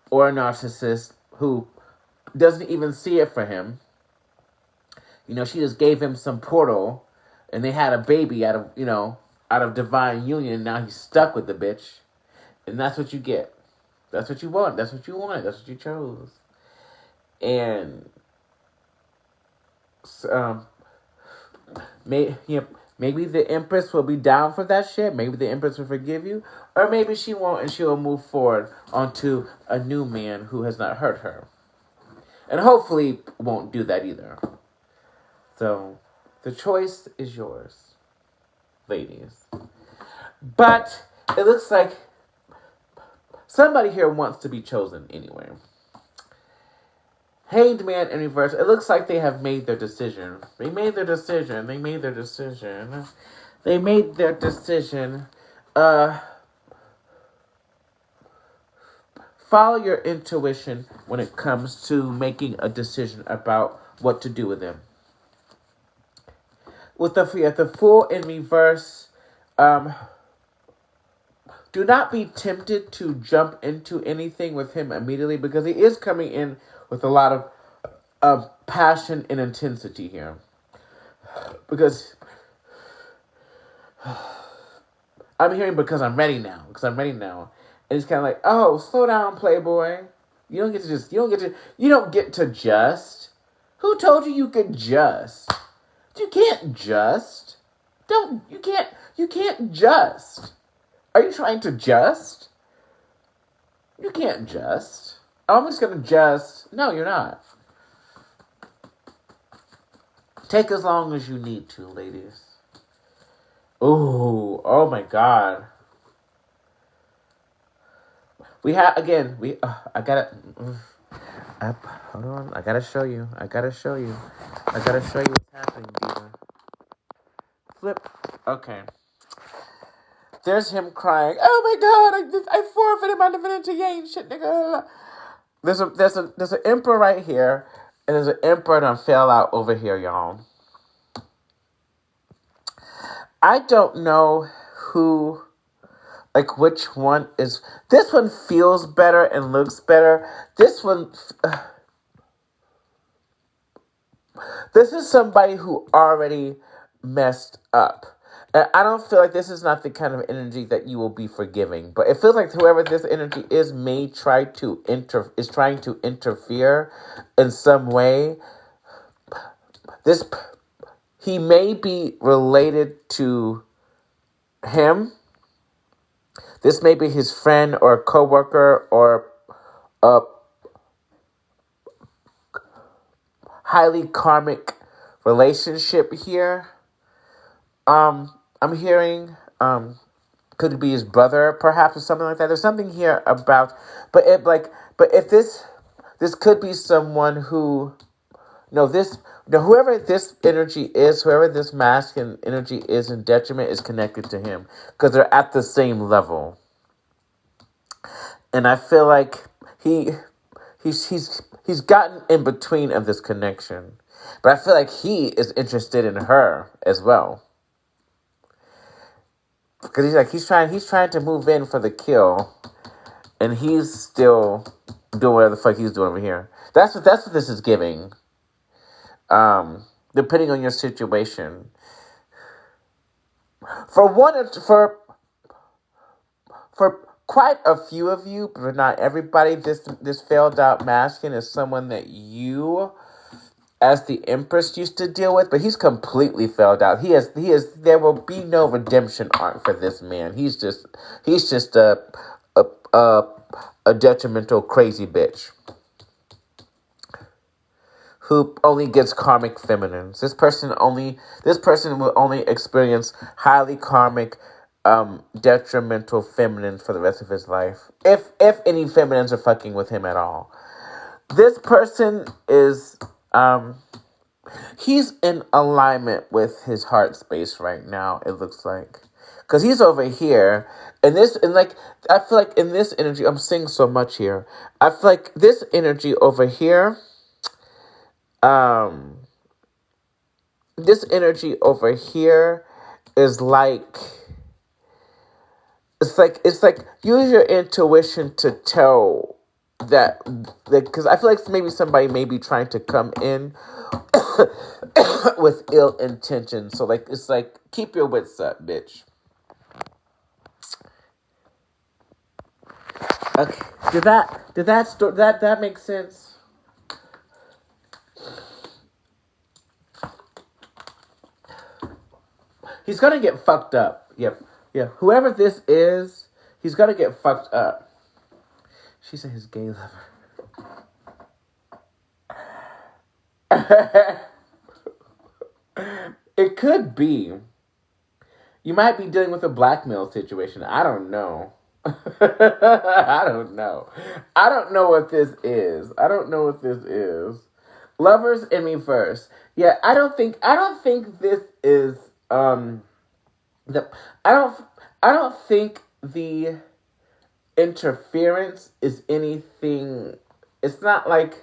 or a narcissist who doesn't even see it for him. You know, she just gave him some portal and they had a baby out of divine union, and now he's stuck with the bitch. And that's what you get. That's what you want. That's what you wanted. That's what you chose. And maybe the Empress will be down for that shit. Maybe the Empress will forgive you. Or maybe she won't, and she'll move forward onto a new man who has not hurt her. And hopefully won't do that either. So, the choice is yours, ladies. But it looks like somebody here wants to be chosen anyway. Hanged Man in reverse. It looks like they have made their decision. They made their decision. They made their decision. They made their decision. Follow your intuition when it comes to making a decision about what to do with them. With the Fool in reverse, do not be tempted to jump into anything with him immediately, because he is coming in with a lot of passion and intensity here. Because I'm hearing because I'm ready now. And it's kind of like, oh, slow down, Playboy. You don't get to just. Who told you you could just? You can't just. You can't just. Are you trying to just? You can't just. I'm just going to just. No, you're not. Take as long as you need to, ladies. Ooh, oh my God. I gotta, hold on. I gotta show you what's happening, Diva. Flip. Okay. There's him crying. Oh my God, I forfeited my divinity. You ain't shit, nigga. There's an emperor right here, and there's an emperor that fell out over here, y'all. I don't know who, like, which one is. This one feels better and looks better. This one, This is somebody who already messed up. And I don't feel like this is not the kind of energy that you will be forgiving. But it feels like whoever this energy is may try to is trying to interfere in some way. This he may be related to him. This may be his friend or coworker or a highly karmic relationship here. I'm hearing could it be his brother perhaps or something like that. There's something here about but if this could be someone who whoever this energy is, whoever this masculine energy is in detriment is connected to him because they're at the same level. And I feel like he's gotten in between of this connection. But I feel like he is interested in her as well. Because he's trying to move in for the kill, and he's still doing whatever the fuck he's doing over here. That's what this is giving. Depending on your situation. For quite a few of you, but not everybody, this failed out masculine is someone that you, as the Empress, used to deal with, but he's completely failed out. There will be no redemption arc for this man. He's just a detrimental crazy bitch who only gets karmic feminines. This person will only experience highly karmic detrimental feminine for the rest of his life. If any feminines are fucking with him at all. This person is he's in alignment with his heart space right now, it looks like. Because he's over here, I feel like in this energy, I'm seeing so much here. I feel like this energy over here, this energy over here is like, it's like use your intuition to tell that, because I feel like maybe somebody may be trying to come in with ill intention. So it's like keep your wits up, bitch. Okay, did that make sense? He's gonna get fucked up. Yep. Yeah. Whoever this is, he's gonna get fucked up. She said his gay lover. It could be. You might be dealing with a blackmail situation. I don't know. I don't know. I don't know what this is. Lovers in me first. Yeah, I don't think this is I don't think the interference is anything. It's not like,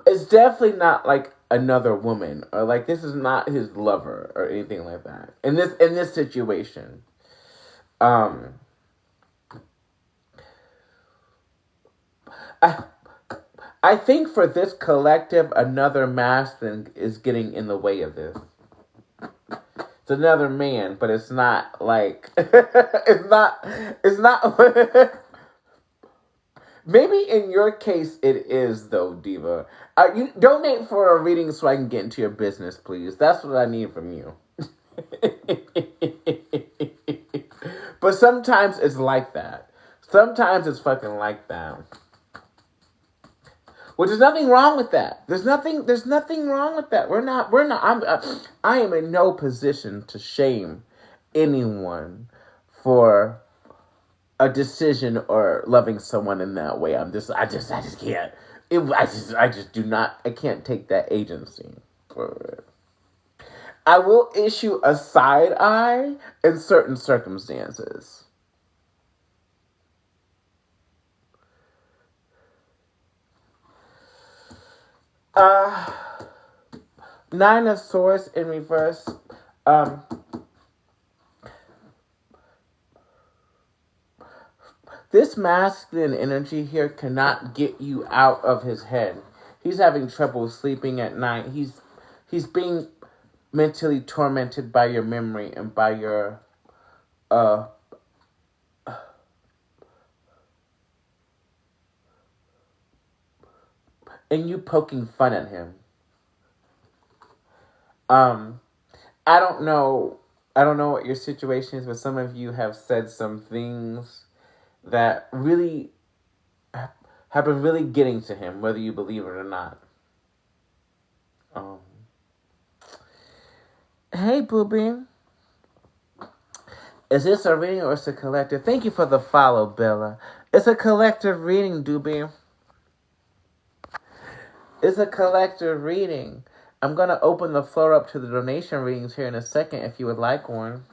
it's definitely not like another woman, or like this is not his lover or anything like that. In this situation. I think for this collective, another masculine is getting in the way of this. It's another man, but it's not like it's not maybe in your case it is though, Diva. You donate for a reading so I can get into your business, please. That's what I need from you. But sometimes it's like that. Sometimes it's fucking like that. Well, there's nothing wrong with that. There's nothing wrong with that. I am in no position to shame anyone for a decision or loving someone in that way. I just can't. I just do not. I can't take that agency for it. I will issue a side eye in certain circumstances. Nine of Swords in reverse. This masculine energy here cannot get you out of his head. he's having trouble sleeping at night. He's being mentally tormented by your memory and by your and you poking fun at him. I don't know. I don't know what your situation is, but some of you have said some things that really have been really getting to him, whether you believe it or not. Hey, Booby. Is this a reading or is it a collective? Thank you for the follow, Bella. It's a collective reading, Doobie. It's a collective reading. I'm going to open the floor up to the donation readings here in a second if you would like one.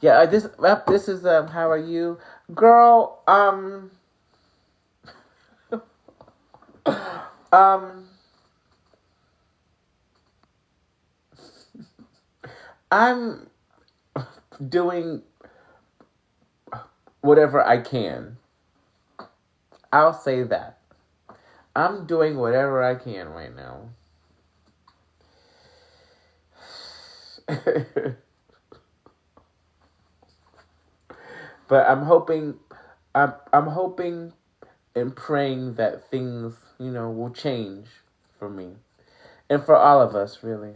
Yeah, this is, how are you? Girl, I'm doing whatever I can. I'll say that. I'm doing whatever I can right now. But I'm hoping and praying that things, will change for me. And for all of us, really.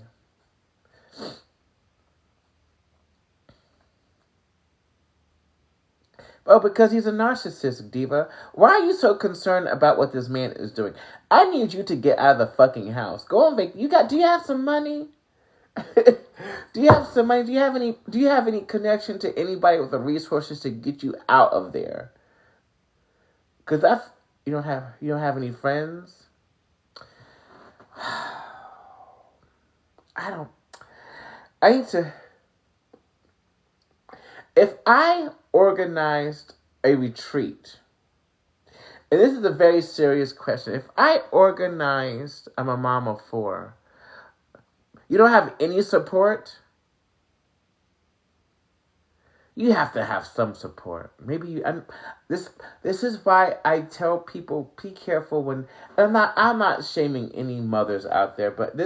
Oh, because he's a narcissist, Diva. Why are you so concerned about what this man is doing? I need you to get out of the fucking house. Go on vacation. Do you have some money? Do you have some money? Do you have any connection to anybody with the resources to get you out of there? Because you don't have any friends. I need to. If I organized a retreat, and this is a very serious question. If I organized, I'm a mom of 4. You don't have any support? You have to have some support. Maybe this is why I tell people, be careful when I'm not shaming any mothers out there, but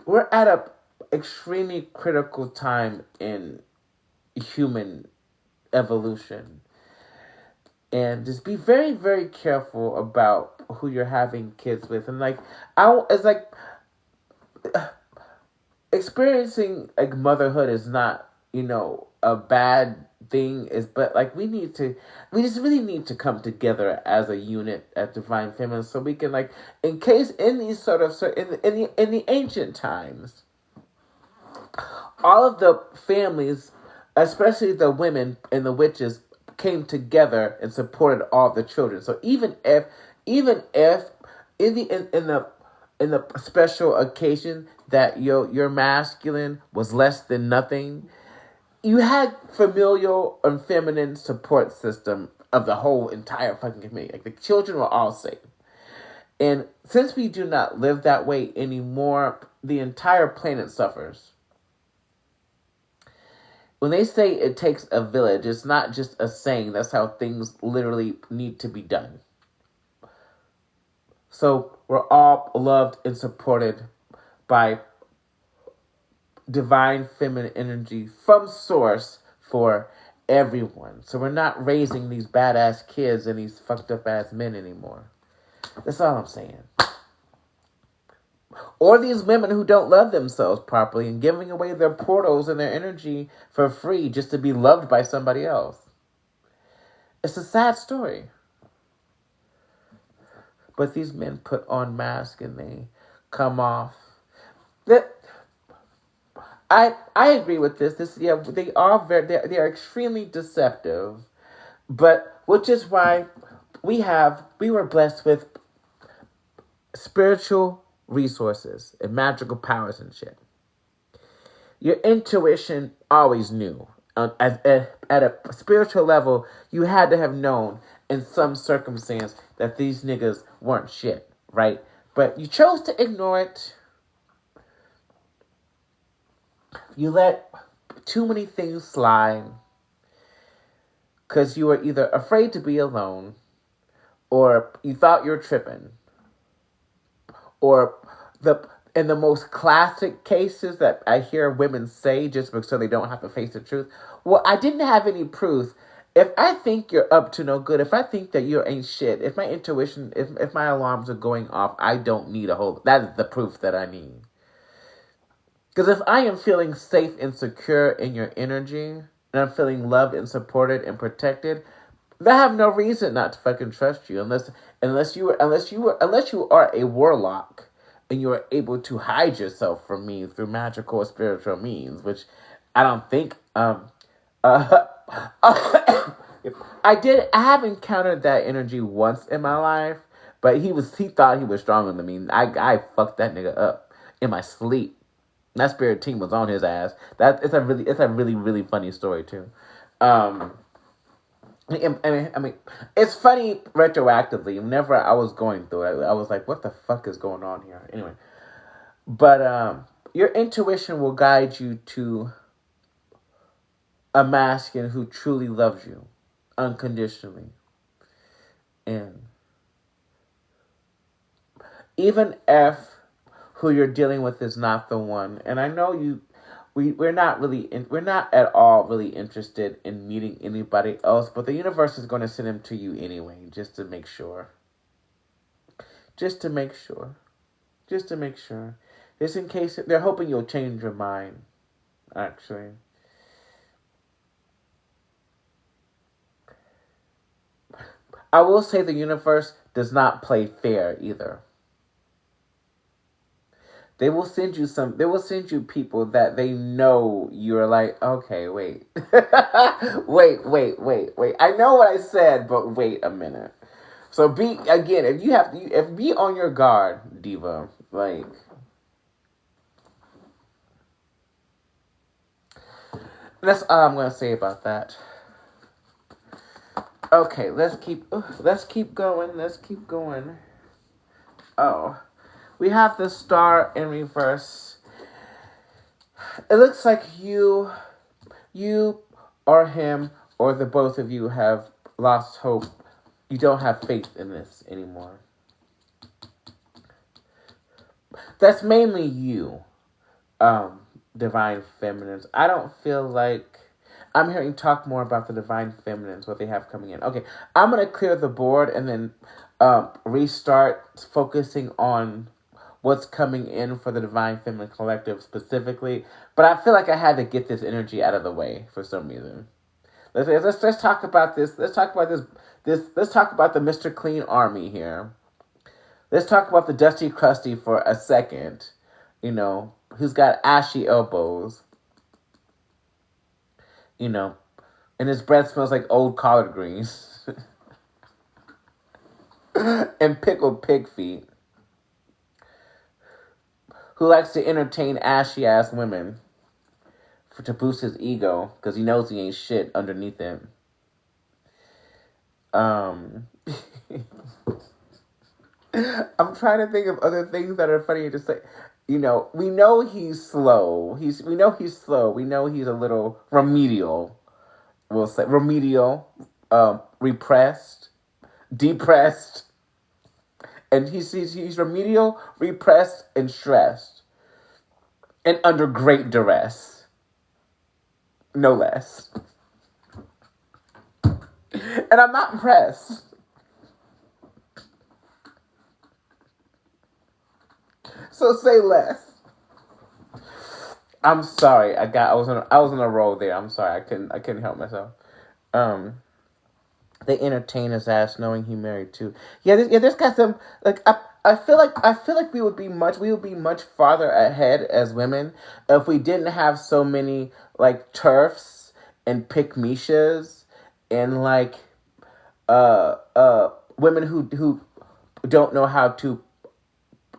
we're at a extremely critical time in human evolution. And just be very, very careful about who you're having kids with. And experiencing motherhood is not, a bad thing, but we just really need to come together as a unit at Divine Feminine, so we can in these sort of in the ancient times, all of the families, especially the women and the witches, came together and supported all the children. So even if in the special occasion that your masculine was less than nothing, you had familial and feminine support system of the whole entire fucking community. The children were all safe. And since we do not live that way anymore, the entire planet suffers. When they say it takes a village, it's not just a saying. That's how things literally need to be done. So we're all loved and supported by divine feminine energy from source for everyone. So we're not raising these badass kids and these fucked up ass men anymore. That's all I'm saying. Or these women who don't love themselves properly and giving away their portals and their energy for free just to be loved by somebody else. It's a sad story. But these men put on masks and they come off. I agree with this. They are extremely deceptive, but which is why we were blessed with spiritual resources and magical powers and shit. Your intuition always knew. At a spiritual level, you had to have known in some circumstance that these niggas weren't shit, right? But you chose to ignore it. You let too many things slide because you were either afraid to be alone or you thought you were tripping. or in the most classic cases that I hear women say just so they don't have to face the truth. Well, I didn't have any proof. If I think you're up to no good, if I think that you ain't shit, if my intuition, if my alarms are going off, I don't need a whole. That is the proof that I need. Because if I am feeling safe and secure in your energy, and I'm feeling loved and supported and protected, I have no reason not to fucking trust you, unless you are a warlock and you are able to hide yourself from me through magical or spiritual means, which I don't think. I have encountered that energy once in my life, but he thought he was stronger than me. I fucked that nigga up in my sleep. That spirit team was on his ass. It's a really, really funny story too. I mean, it's funny retroactively. Whenever I was going through it, I was like, "What the fuck is going on here?" Anyway, but your intuition will guide you to a masculine who truly loves you unconditionally, and even if who you're dealing with is not the one, and I know we're not at all really interested in meeting anybody else, but the universe is going to send him to you anyway, just to make sure. Just in case they're hoping you'll change your mind, actually. I will say the universe does not play fair either. They will send you people that they know you're like, okay, wait. wait. I know what I said, but wait a minute. So be on your guard, diva. Like, that's all I'm gonna say about that. Okay, let's keep going. Oh. We have the star in reverse. It looks like you or him or the both of you have lost hope. You don't have faith in this anymore. That's mainly you, divine feminines. I don't feel like I'm hearing talk more about the divine feminines, what they have coming in. Okay, I'm going to clear the board and then restart focusing on what's coming in for the Divine Feminine Collective specifically, but I feel like I had to get this energy out of the way for some reason. Let's talk about this. Let's talk about Let's talk about the Mr. Clean Army here. Let's talk about the Dusty Crusty for a second. You know, who's got ashy elbows. You know, and his breath smells like old collard greens and pickled pig feet. Who likes to entertain ashy-ass women to boost his ego, because he knows he ain't shit underneath him. I'm trying to think of other things that are funny to say. You know, we know he's slow. We know he's slow. We know he's a little remedial. We'll say remedial, repressed, depressed. And he's remedial, repressed, and stressed. And under great duress. No less. And I'm not impressed. So say less. I'm sorry. I was on a roll there. I'm sorry. I couldn't help myself. They entertain his ass knowing he married too. This got some like I feel like we would be much farther ahead as women if we didn't have so many like turfs and pick-meshas and like women who don't know how to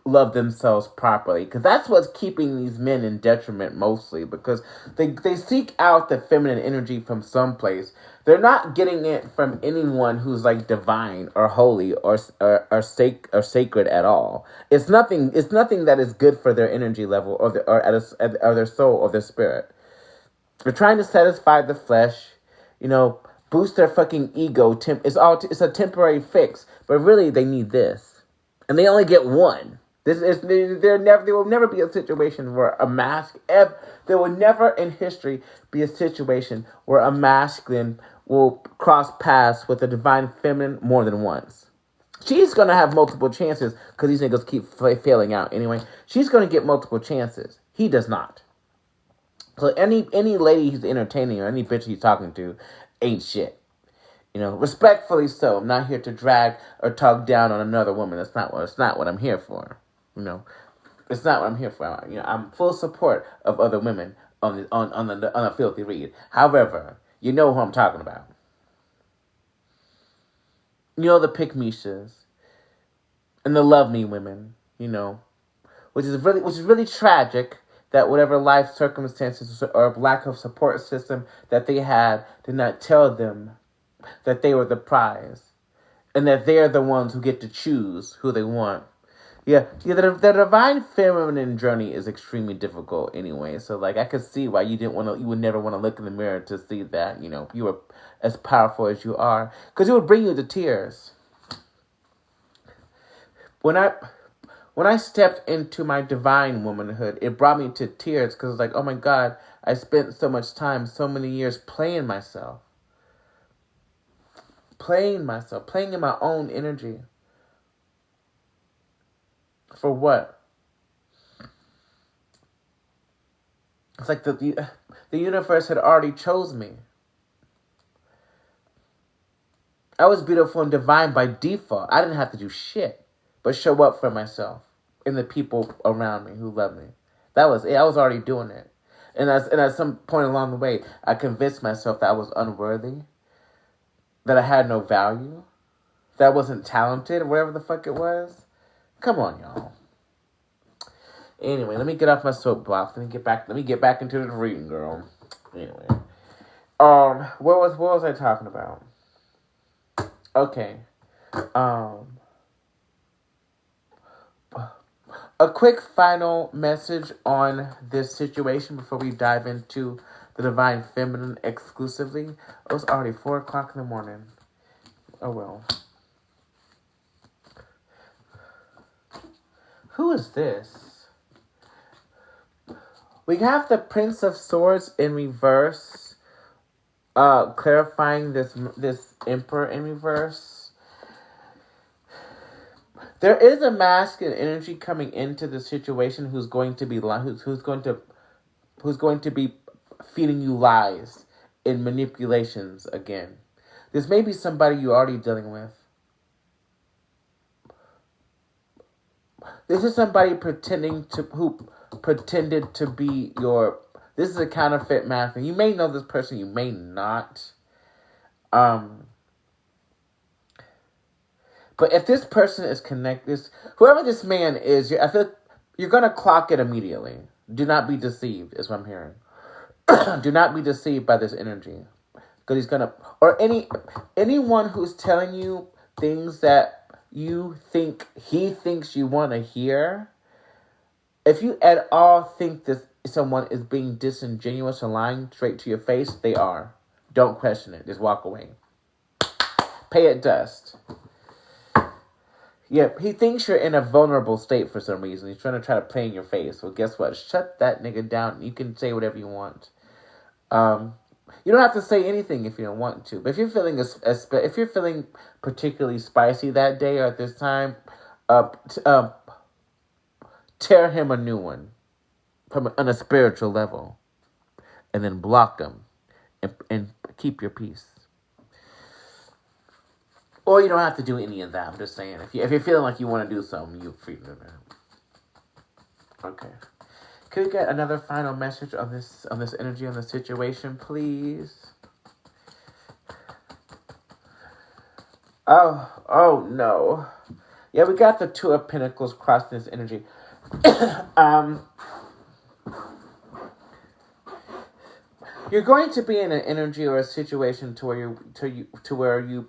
love themselves properly, because that's what's keeping these men in detriment mostly, because they seek out the feminine energy from someplace. They're not getting it from anyone who's like divine or holy or sacred at all. It's nothing that is good for their energy level or their soul or their spirit. They're trying to satisfy the flesh, you know, boost their fucking ego. It's a temporary fix, but really they need this, and they only get one. There will never be a situation where a there will never in history be a situation where a masculine will cross paths with a divine feminine more than once. She's gonna have multiple chances because these niggas keep failing out anyway. She's gonna get multiple chances. He does not. So any lady he's entertaining or any bitch he's talking to ain't shit. You know, respectfully so. I'm not here to drag or talk down on another woman. It's not what I'm here for. You know, it's not what I'm here for. You know, I'm full support of other women on the filthy read. However, you know who I'm talking about. You know, the pick-me-shas and the love me women. You know, which is really tragic that whatever life circumstances or lack of support system that they had did not tell them that they were the prize and that they're the ones who get to choose who they want. Yeah, the divine feminine journey is extremely difficult anyway. So like I could see why you would never want to look in the mirror to see that, you know, you were as powerful as you are, because it would bring you to tears. When I stepped into my divine womanhood, it brought me to tears because it's like, oh my God, I spent so much time, so many years playing myself playing in my own energy. For what? It's like the universe had already chose me. I was beautiful and divine by default. I didn't have to do shit but show up for myself and the people around me who love me. That was it. I was already doing it. And at some point along the way, I convinced myself that I was unworthy, that I had no value, that I wasn't talented, or whatever the fuck it was. Come on, y'all. Anyway, let me get off my soapbox. Let me get back into the reading, girl. Anyway, what was I talking about? Okay, a quick final message on this situation before we dive into the divine feminine exclusively. It was already 4 o'clock in the morning. Oh well. Who is this? We have the Prince of Swords in reverse, clarifying this Emperor in reverse. There is a masculine energy coming into the situation who's going to be feeding you lies and manipulations again. This may be somebody you're already dealing with. This is somebody who pretended to be your. This is a counterfeit master. You may know this person, you may not. But if this person is connected, whoever this man is, I feel you're gonna clock it immediately. Do not be deceived, is what I'm hearing. Do not be deceived by this energy, because he's gonna, or anyone who's telling you things that you think he thinks you want to hear. If you at all think that someone is being disingenuous or lying straight to your face, they are. Don't question it. Just walk away. Pay it dust. Yeah, he thinks you're in a vulnerable state for some reason. He's trying to play in your face. Well, guess what? Shut that nigga down. You can say whatever you want. You don't have to say anything if you don't want to. But if you're feeling particularly spicy that day or at this time, tear him a new one on a spiritual level, and then block him and keep your peace. Or you don't have to do any of that. I'm just saying, if you're feeling like you want to do something, you're free to do that. Okay. Can we get another final message on this energy, on this situation, please? Oh no. Yeah, we got the Two of Pentacles crossing this energy. You're going to be in an energy or a situation to where you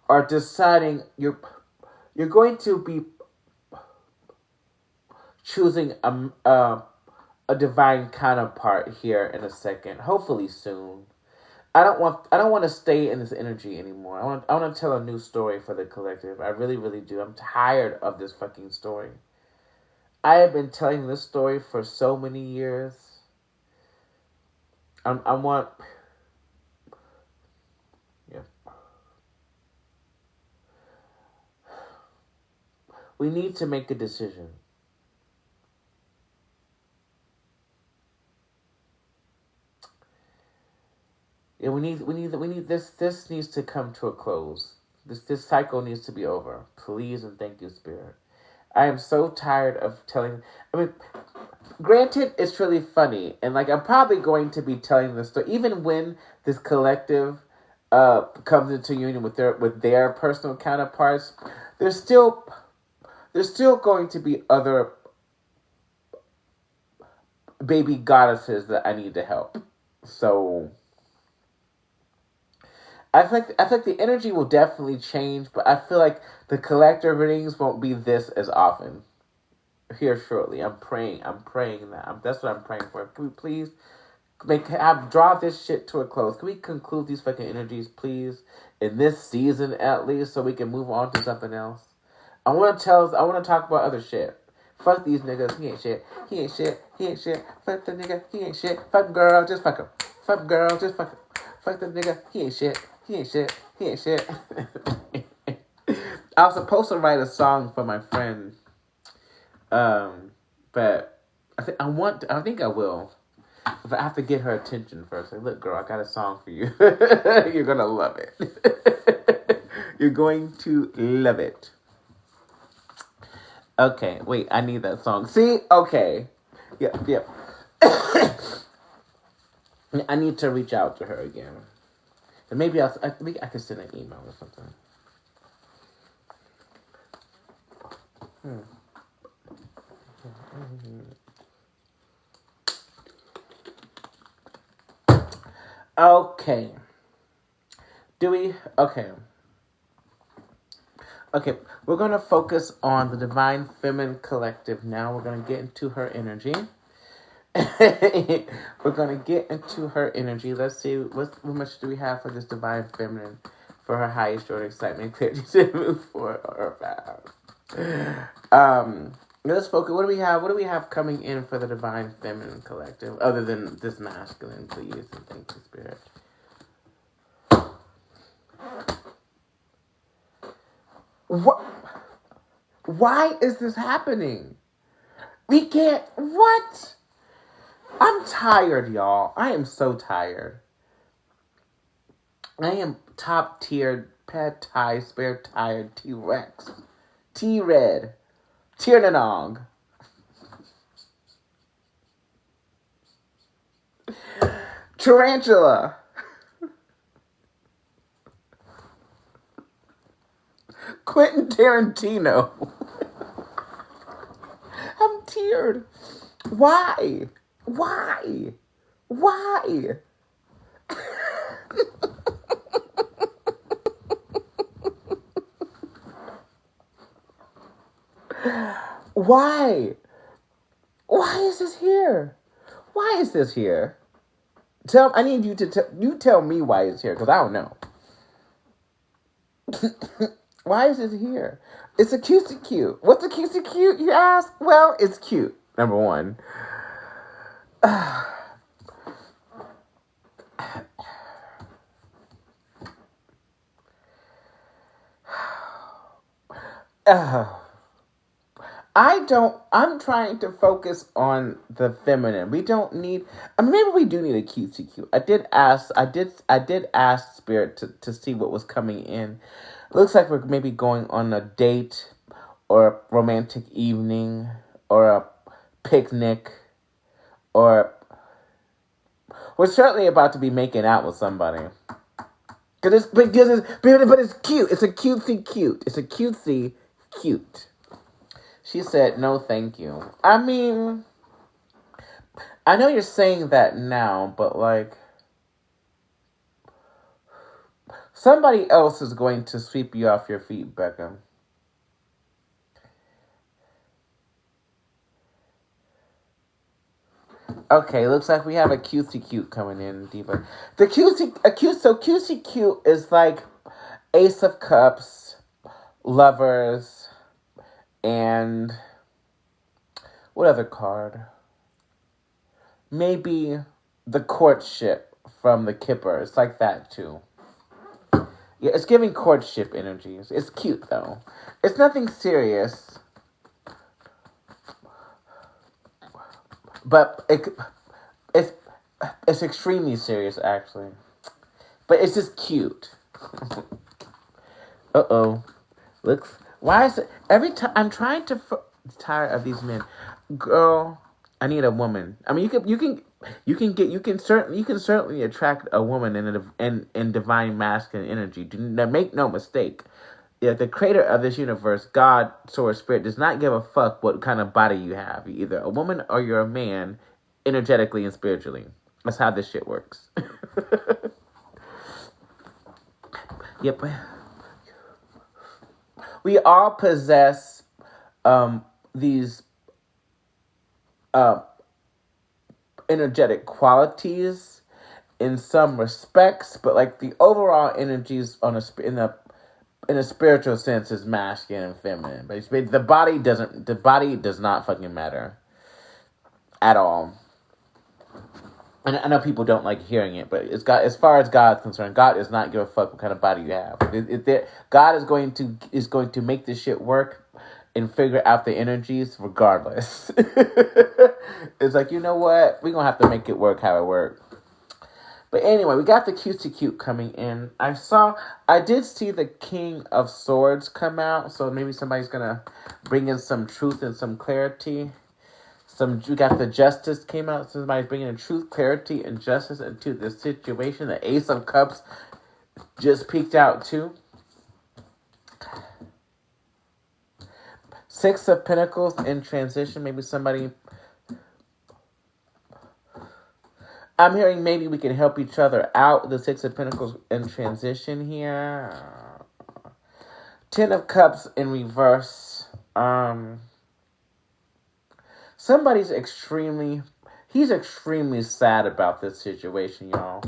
are deciding you're going to be choosing a divine counterpart here in a second, hopefully soon. I don't want to stay in this energy anymore. I want to tell a new story for the collective. I really, really do. I'm tired of this fucking story. I have been telling this story for so many years. I want... Yeah. We need to make a decision. Yeah, we need this needs to come to a close. This cycle needs to be over. Please and thank you, Spirit. I am so tired of telling. I mean, granted, it's really funny, and like I'm probably going to be telling this story even when this collective comes into union with their personal counterparts. There's still going to be other baby goddesses that I need to help. So I think the energy will definitely change, but I feel like the collective readings won't be this as often. Here shortly, I'm praying that. That's what I'm praying for. Can we please draw this shit to a close? Can we conclude these fucking energies, please, in this season at least, so we can move on to something else? I want to talk about other shit. Fuck these niggas. He ain't shit. He ain't shit. He ain't shit. Fuck the nigga. He ain't shit. Fuck girl. Just fuck him. Fuck girl. Just fuck him. Fuck the nigga. He ain't shit. He ain't shit. He ain't shit. I was supposed to write a song for my friend. But I think I will. But I have to get her attention first. Like, look, girl, I got a song for you. You're gonna love it. You're going to love it. Okay, wait, I need that song. See? Okay. Yep. I need to reach out to her again. And maybe I could send an email or something. Okay. Okay, we're going to focus on the Divine Feminine Collective now. We're going to get into her energy. We're going to get into her energy. Let's see, how much do we have for this Divine Feminine for her highest joy, excitement, clarity to move forward or back. Let's focus. What do we have? What do we have coming in for the Divine Feminine Collective, other than this masculine, please, and thank you, Spirit. What? Why is this happening? We can't. What? I'm tired, y'all. I am so tired. I am top tiered, pet tie, spare tired T-Rex. T-Red. Tiernanog. Tarantula. Quentin Tarantino. I'm tiered. Why? Why? Why? Why is this here? Why is this here? I need you to tell me why it's here, because I don't know. Why is it here? It's a cutesy cute. What's a cutesy cute, you ask? Well, it's cute, number one. I'm trying to focus on the feminine. We don't need, maybe we do need a cutesy cute. I did ask Spirit to see what was coming in. Looks like we're maybe going on a date or a romantic evening or a picnic, or we're certainly about to be making out with somebody. But it's cute. It's a cutesy cute. It's a cutesy cute. She said, no, thank you. I mean, I know you're saying that now, but like, somebody else is going to sweep you off your feet, Becca. Okay, looks like we have a cutesy cute coming in, Diva. So cutesy cute is like Ace of Cups, Lovers, and What other card? Maybe the courtship from the Kipper. It's like that too. Yeah, it's giving courtship energies. It's cute though. It's nothing serious. But it's extremely serious actually. But it's just cute. Uh-oh. Looks. Why is it every time I'm trying to tired of these men. Girl, I need a woman. I mean, you can certainly attract a woman in divine masculine energy. Make no mistake. Yeah, the creator of this universe, God, source, spirit, does not give a fuck what kind of body you have. You're either a woman or you're a man, energetically and spiritually. That's how this shit works. Yep. We all possess these energetic qualities in some respects, but like the overall energies in a spiritual sense is masculine and feminine. But the body does not fucking matter at all. And I know people don't like hearing it, but it's God. As far as God's concerned, God does not give a fuck what kind of body you have. God is going to make this shit work and figure out the energies regardless. It's like, you know what? We're gonna have to make it work how it works. But anyway, we got the cutesy cute coming in. I did see the King of Swords come out, so maybe somebody's gonna bring in some truth and some clarity. We got the Justice came out. Somebody's bringing in truth, clarity, and justice into this situation. The Ace of Cups just peeked out too. Six of Pentacles in transition. Maybe somebody. I'm hearing maybe we can help each other out. The Six of Pentacles in transition here. Ten of Cups in reverse. Somebody's extremely sad about this situation, y'all.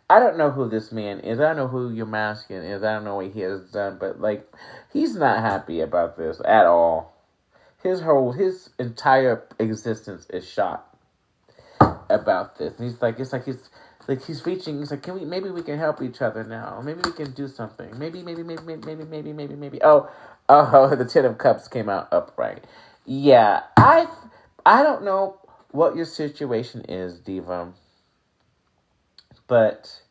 I don't know who this man is. I don't know who your masculine is. I don't know what he has done, but like, he's not happy about this at all. His entire existence is shot about this. And he's reaching. He's like, maybe we can help each other now. Maybe we can do something. Maybe. Oh, the Ten of Cups came out upright. Yeah, I don't know what your situation is, Diva, but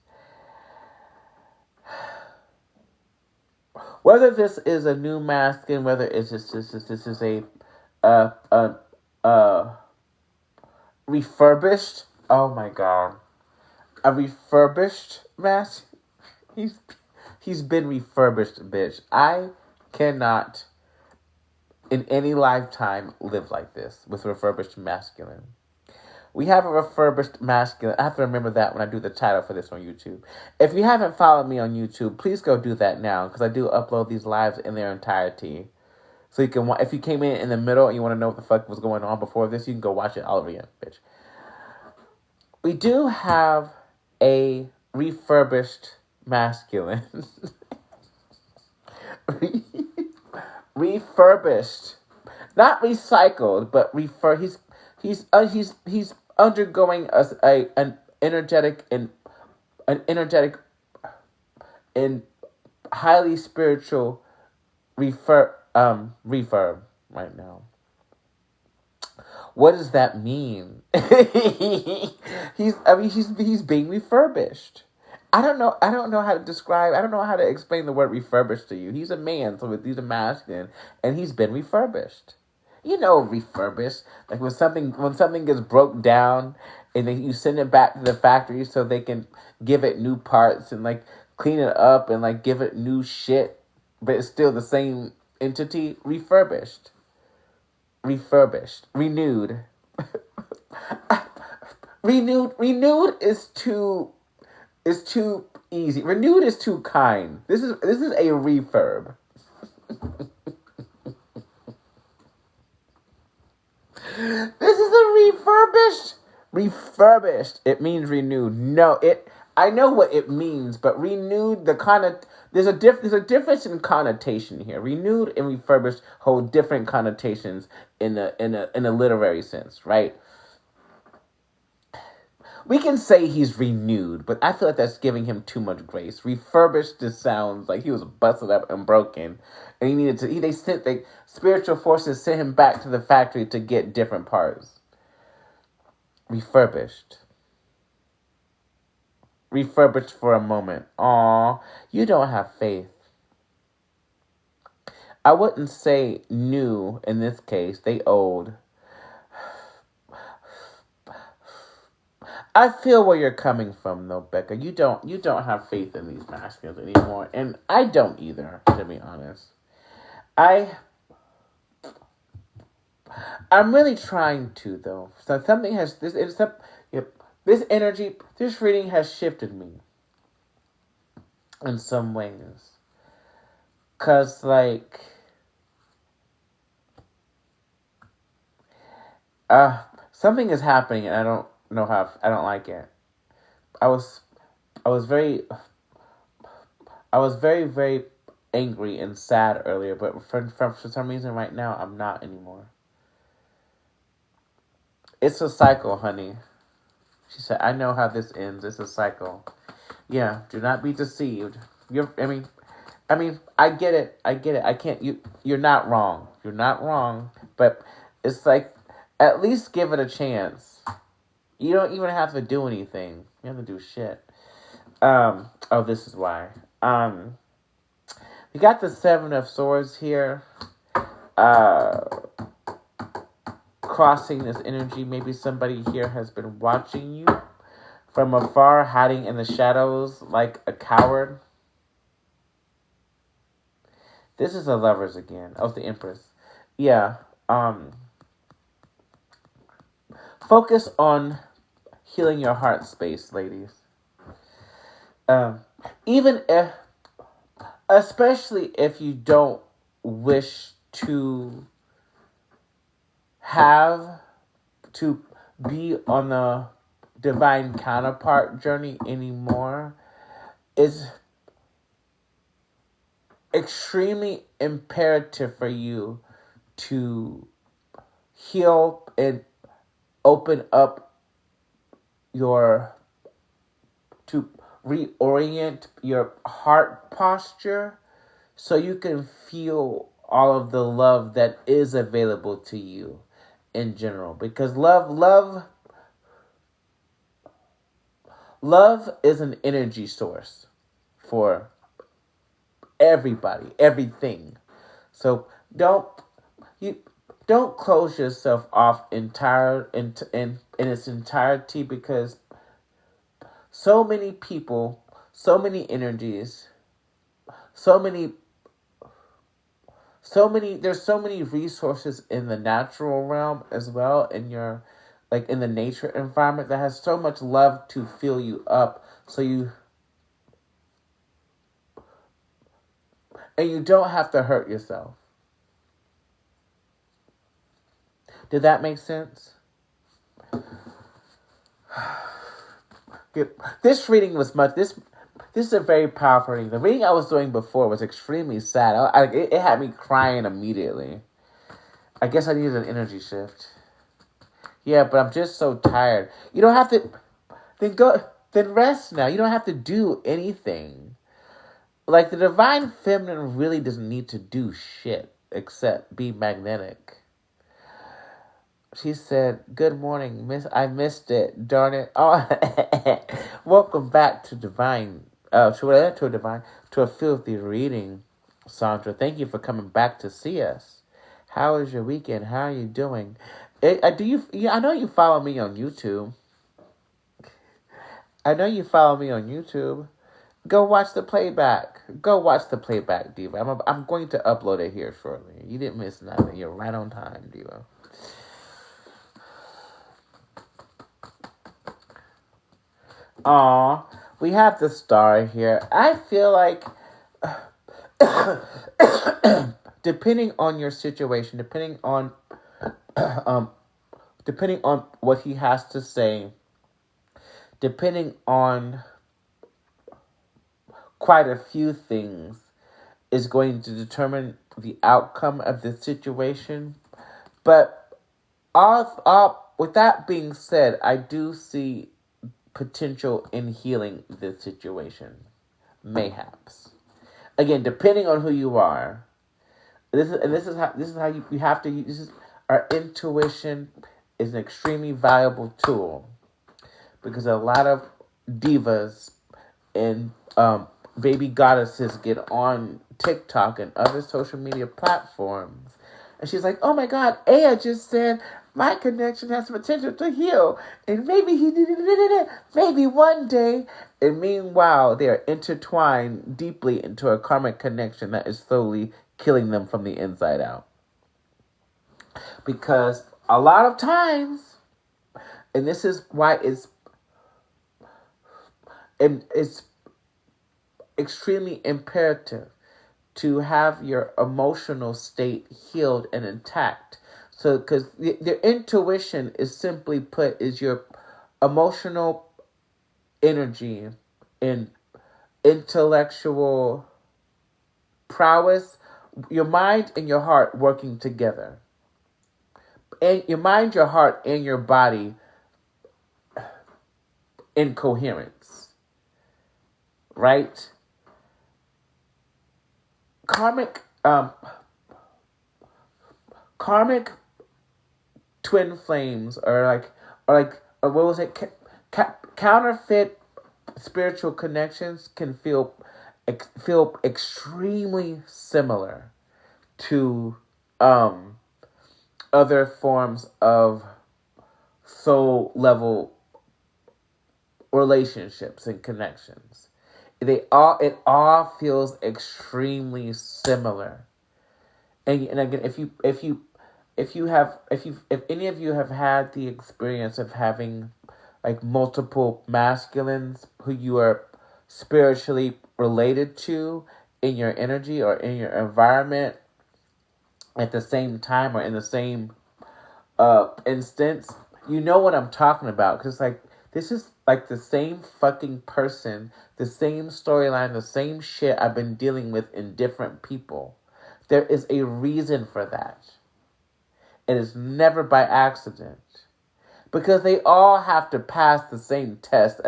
whether this is a new masculine, whether it's this is a refurbished, oh my god, a refurbished masculine. He's been refurbished, bitch. I cannot in any lifetime live like this with refurbished masculine. We have a refurbished masculine. I have to remember that when I do the title for this on YouTube. If you haven't followed me on YouTube, please go do that now, because I do upload these lives in their entirety. So you can, if you came in the middle and you want to know what the fuck was going on before this, you can go watch it all over again, bitch. We do have a refurbished masculine. Refurbished, not recycled, but he's undergoing an energetic and highly spiritual refurb right now. What does that mean? He's being refurbished. I don't know how to describe. I don't know how to explain the word refurbished to you. He's a man, so he's a masculine, and he's been refurbished. You know, refurbished, like when something gets broke down, and then you send it back to the factory so they can give it new parts and like clean it up and like give it new shit, but it's still the same entity. Refurbished, renewed. Renewed is too easy. Renewed is too kind. This is a refurb. This is a refurbished. It means renewed. No, I know what it means, but renewed there's a difference in connotation here. Renewed and refurbished hold different connotations in a literary sense, right? We can say he's renewed, but I feel like that's giving him too much grace. Refurbished just sounds like he was busted up and broken, and he needed to. The spiritual forces sent him back to the factory to get different parts. Refurbished for a moment. Aw, you don't have faith. I wouldn't say new in this case. They old. I feel where you're coming from, though, Becca. You don't have faith in these masculines anymore, and I don't either, to be honest. I'm really trying to, though. So something has this energy, this reading has shifted me in some ways, 'cause like something is happening, and I don't know how. I don't like it. I was very very angry and sad earlier, but for some reason right now I'm not anymore. It's a cycle, honey. She said, "I know how this ends. It's a cycle." Yeah, do not be deceived. I mean, I get it. I can't. You're not wrong. You're not wrong. But it's like, at least give it a chance. You don't even have to do anything. You have to do shit. Oh, this is why. We got the Seven of Swords here. Crossing this energy. Maybe somebody here has been watching you from afar, hiding in the shadows like a coward. This is the Lovers again. Oh, the Empress. Yeah. Focus on healing your heart space, ladies. Even if, especially if you don't wish to have to be on the divine counterpart journey anymore, is extremely imperative for you to heal and open up to reorient your heart posture so you can feel all of the love that is available to you in general. Because love is an energy source for everybody, everything. So don't close yourself off in its entirety, because so many people, so many energies, there's so many resources in the natural realm as well, in the nature environment, that has so much love to fill you up, and you don't have to hurt yourself. Did that make sense? This reading was this is a very powerful reading. The reading I was doing before was extremely sad. It had me crying immediately. I guess I needed an energy shift. Yeah, but I'm just so tired. You don't have to. Then rest now. You don't have to do anything. Like, the divine feminine really doesn't need to do shit except be magnetic. She said, "Good morning, miss. I missed it. Darn it. Oh, welcome back to a filthy reading, Sandra. Thank you for coming back to see us. How was your weekend? How are you doing? I know you follow me on YouTube. Go watch the playback. Diva. I'm going to upload it here shortly. You didn't miss nothing. You're right on time, Diva." Aw, we have the star here. I feel like, depending on your situation, depending on what he has to say, depending on quite a few things is going to determine the outcome of the situation. But with that being said, I do see potential in healing this situation. Mayhaps. Again, depending on who you are. This is how you have to use this. Our intuition is an extremely valuable tool because a lot of divas and baby goddesses get on TikTok and other social media platforms, and she's like, "Oh my God, Aya just said my connection has potential to heal, and maybe maybe one day." And meanwhile, they are intertwined deeply into a karmic connection that is slowly killing them from the inside out. Because a lot of times, and this is why it's extremely imperative to have your emotional state healed and intact. So, because the intuition is simply put is your emotional energy and intellectual prowess, your mind and your heart working together. And your mind, your heart, and your body in coherence. Right? Karmic twin flames or what was it? Counterfeit spiritual connections can feel extremely similar to other forms of soul level relationships and connections. It all feels extremely similar. And again, if any of you have had the experience of having like multiple masculines who you are spiritually related to in your energy or in your environment at the same time or in the same instance, you know what I'm talking about. Because like this is like the same fucking person, the same storyline, the same shit I've been dealing with in different people. There is a reason for that. It is never by accident. Because they all have to pass the same test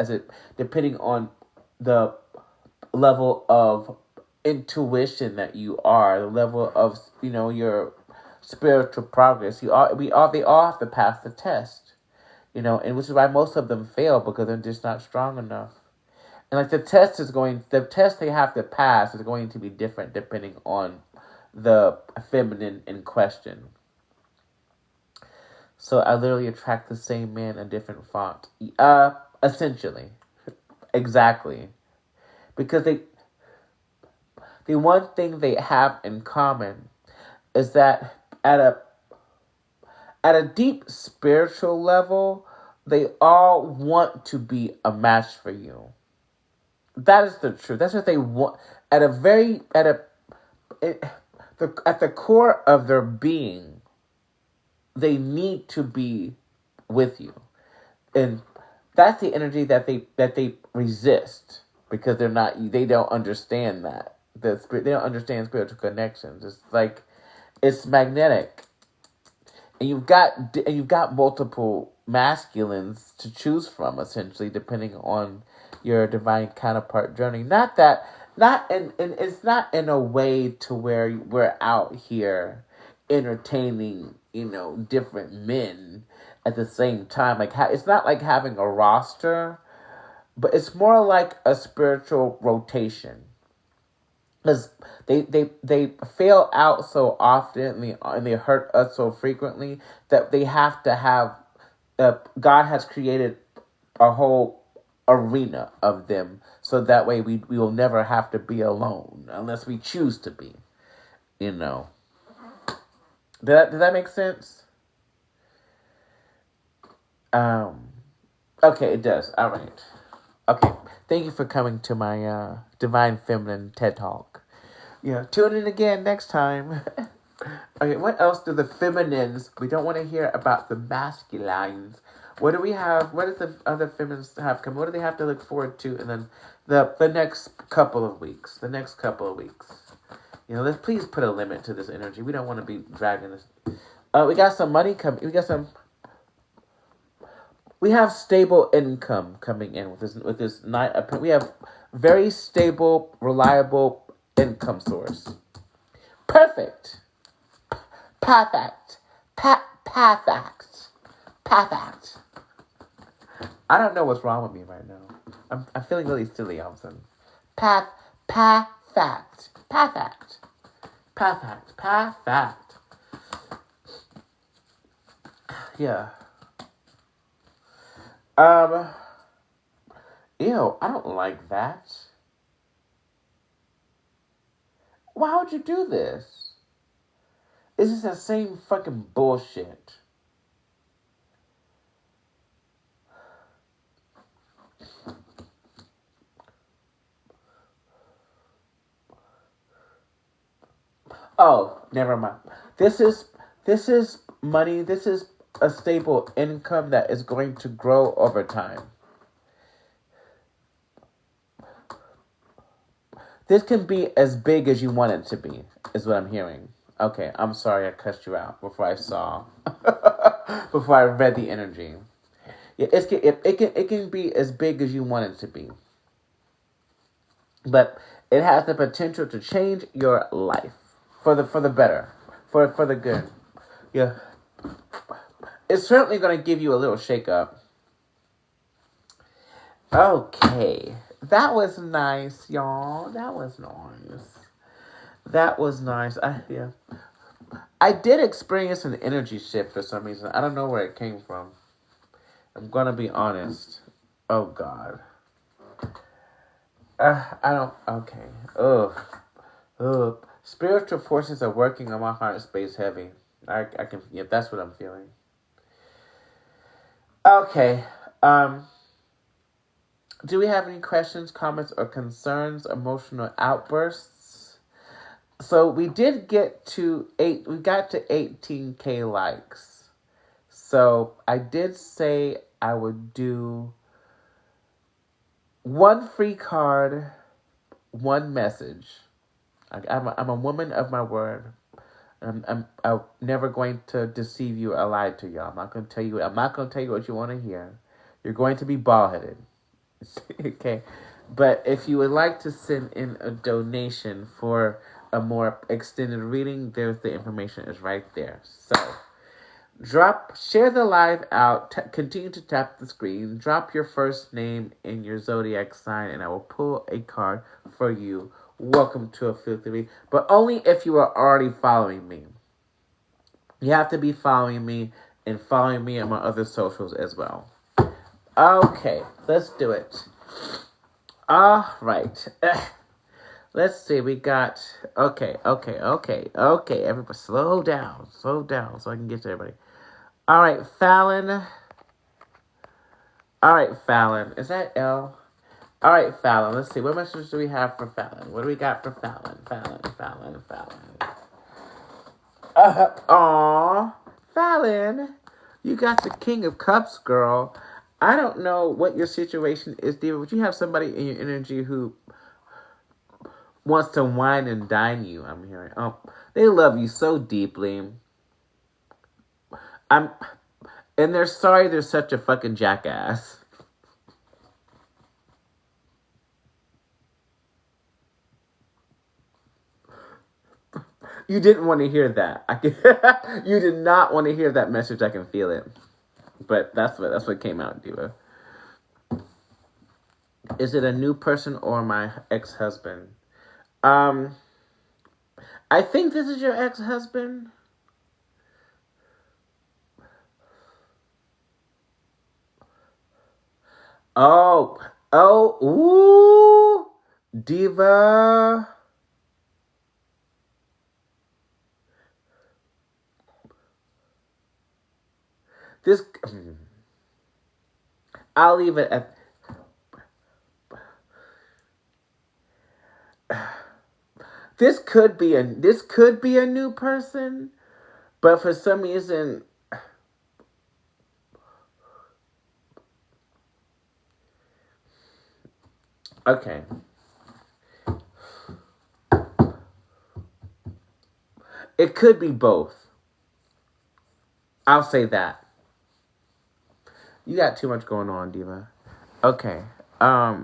depending on the level of intuition that you are, the level of, your spiritual progress. They all have to pass the test, and which is why most of them fail because they're just not strong enough. And like the test they have to pass is going to be different depending on the feminine in question. So I literally attract the same man in different font. Essentially. Exactly. Because the one thing they have in common is that at a deep spiritual level, they all want to be a match for you. That is the truth. That's what they want. At the core of their being, they need to be with you. And that's the energy that they resist because they don't understand that. They don't understand spiritual connections. It's like it's magnetic. And you've got multiple masculines to choose from, essentially, depending on your divine counterpart journey. And it's not in a way to where we're out here entertaining, different men at the same time. Like it's not like having a roster, but it's more like a spiritual rotation. Because they fail out so often and they hurt us so frequently that they have to have. God has created a whole arena of them, so that way we will never have to be alone unless we choose to be. Does that make sense? Okay, it does. All right. Okay. Thank you for coming to my Divine Feminine TED Talk. Yeah, tune in again next time. Okay, what else do the feminines... We don't want to hear about the masculines. What do we have? What does the other feminists have coming? What do they have to look forward to? And then the next couple of weeks. The next couple of weeks. You know, let's please put a limit to this energy. We don't want to be dragging this. We got some money coming. We have stable income coming in with this night. We have very stable, reliable income source. Perfect. Perfect. Perfect. Perfect. I don't know what's wrong with me right now. I'm feeling really silly all of a sudden. Perfect. Perfect. Perfect. Perfect. Yeah. Ew, I don't like that. Why would you do this? This is the same fucking bullshit. Oh, never mind. This is money. This is a stable income that is going to grow over time. This can be as big as you want it to be, is what I'm hearing. Okay, I'm sorry I cussed you out before I saw, before I read the energy. Yeah, it can be as big as you want it to be, but it has the potential to change your life for the better, for the good. Yeah, it's certainly going to give you a little shake up. Okay, that was nice, y'all. That was nice. That was nice. I did experience an energy shift for some reason. I don't know where it came from. I'm gonna be honest. Oh God. I don't. Okay. Ugh. Ugh. Spiritual forces are working on my heart space heavy. I can. Yeah, that's what I'm feeling. Okay. Do we have any questions, comments, or concerns? Emotional outbursts. So we did get to we got to 18K likes. So I did say I would do one free card, one message. I'm a woman of my word. I'm never going to deceive you or lie to you. I'm not going to tell you what you want to hear. You're going to be bald-headed. Okay. But if you would like to send in a donation for a more extended reading, there's the information is right there. So share the live out, continue to tap the screen, drop your first name and your zodiac sign, and I will pull a card for you. Welcome to a filthy read, but only if you are already following me. You have to be following me and following me on my other socials as well. Okay, let's do it. All right. Let's see, we got, okay. Everybody slow down so I can get to everybody. All right, Fallon. Is that L? All right, Fallon. Let's see. What messages do we have for Fallon? What do we got for Fallon? Fallon. Aw, Fallon. You got the King of Cups, girl. I don't know what your situation is, Diva, but you have somebody in your energy who wants to wine and dine you, I'm hearing. Oh, they love you so deeply. And they're sorry they're such a fucking jackass. You didn't want to hear that. You did not want to hear that message. I can feel it. But that's what came out, Diva. Is it a new person or my ex-husband? I think this is your ex-husband. Ooh, Diva. I'll leave it at. This could be a new person, but for some reason, Okay. It could be both. I'll say that. You got too much going on, Diva. Okay. I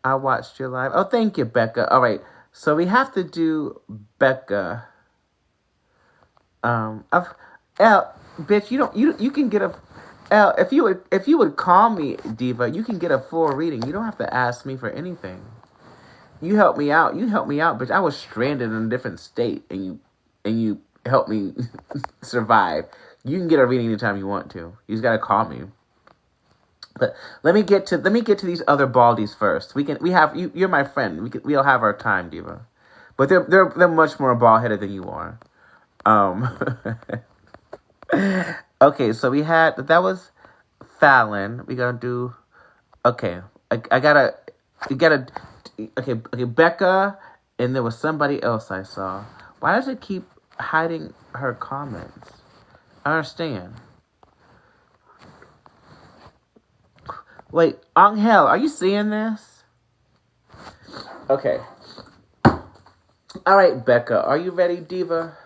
watched your live. Oh, thank you, Becca. All right. So we have to do Becca. L, bitch, you can get a L if you would call me Diva, you can get a full reading. You don't have to ask me for anything. You helped me out. You helped me out, bitch. I was stranded in a different state, and you helped me survive. You can get a reading anytime you want to. You just gotta call me. But let me get to these other baldies first. We have you. You're my friend. We'll have our time, Diva. But they're much more bald headed than you are. Okay, so we had that was Fallon. We gotta do. Okay, I gotta. You gotta. Okay, Becca, and there was somebody else I saw. Why does it keep hiding her comments? I understand. Wait, Angel, are you seeing this? Okay. All right, Becca, are you ready, Diva?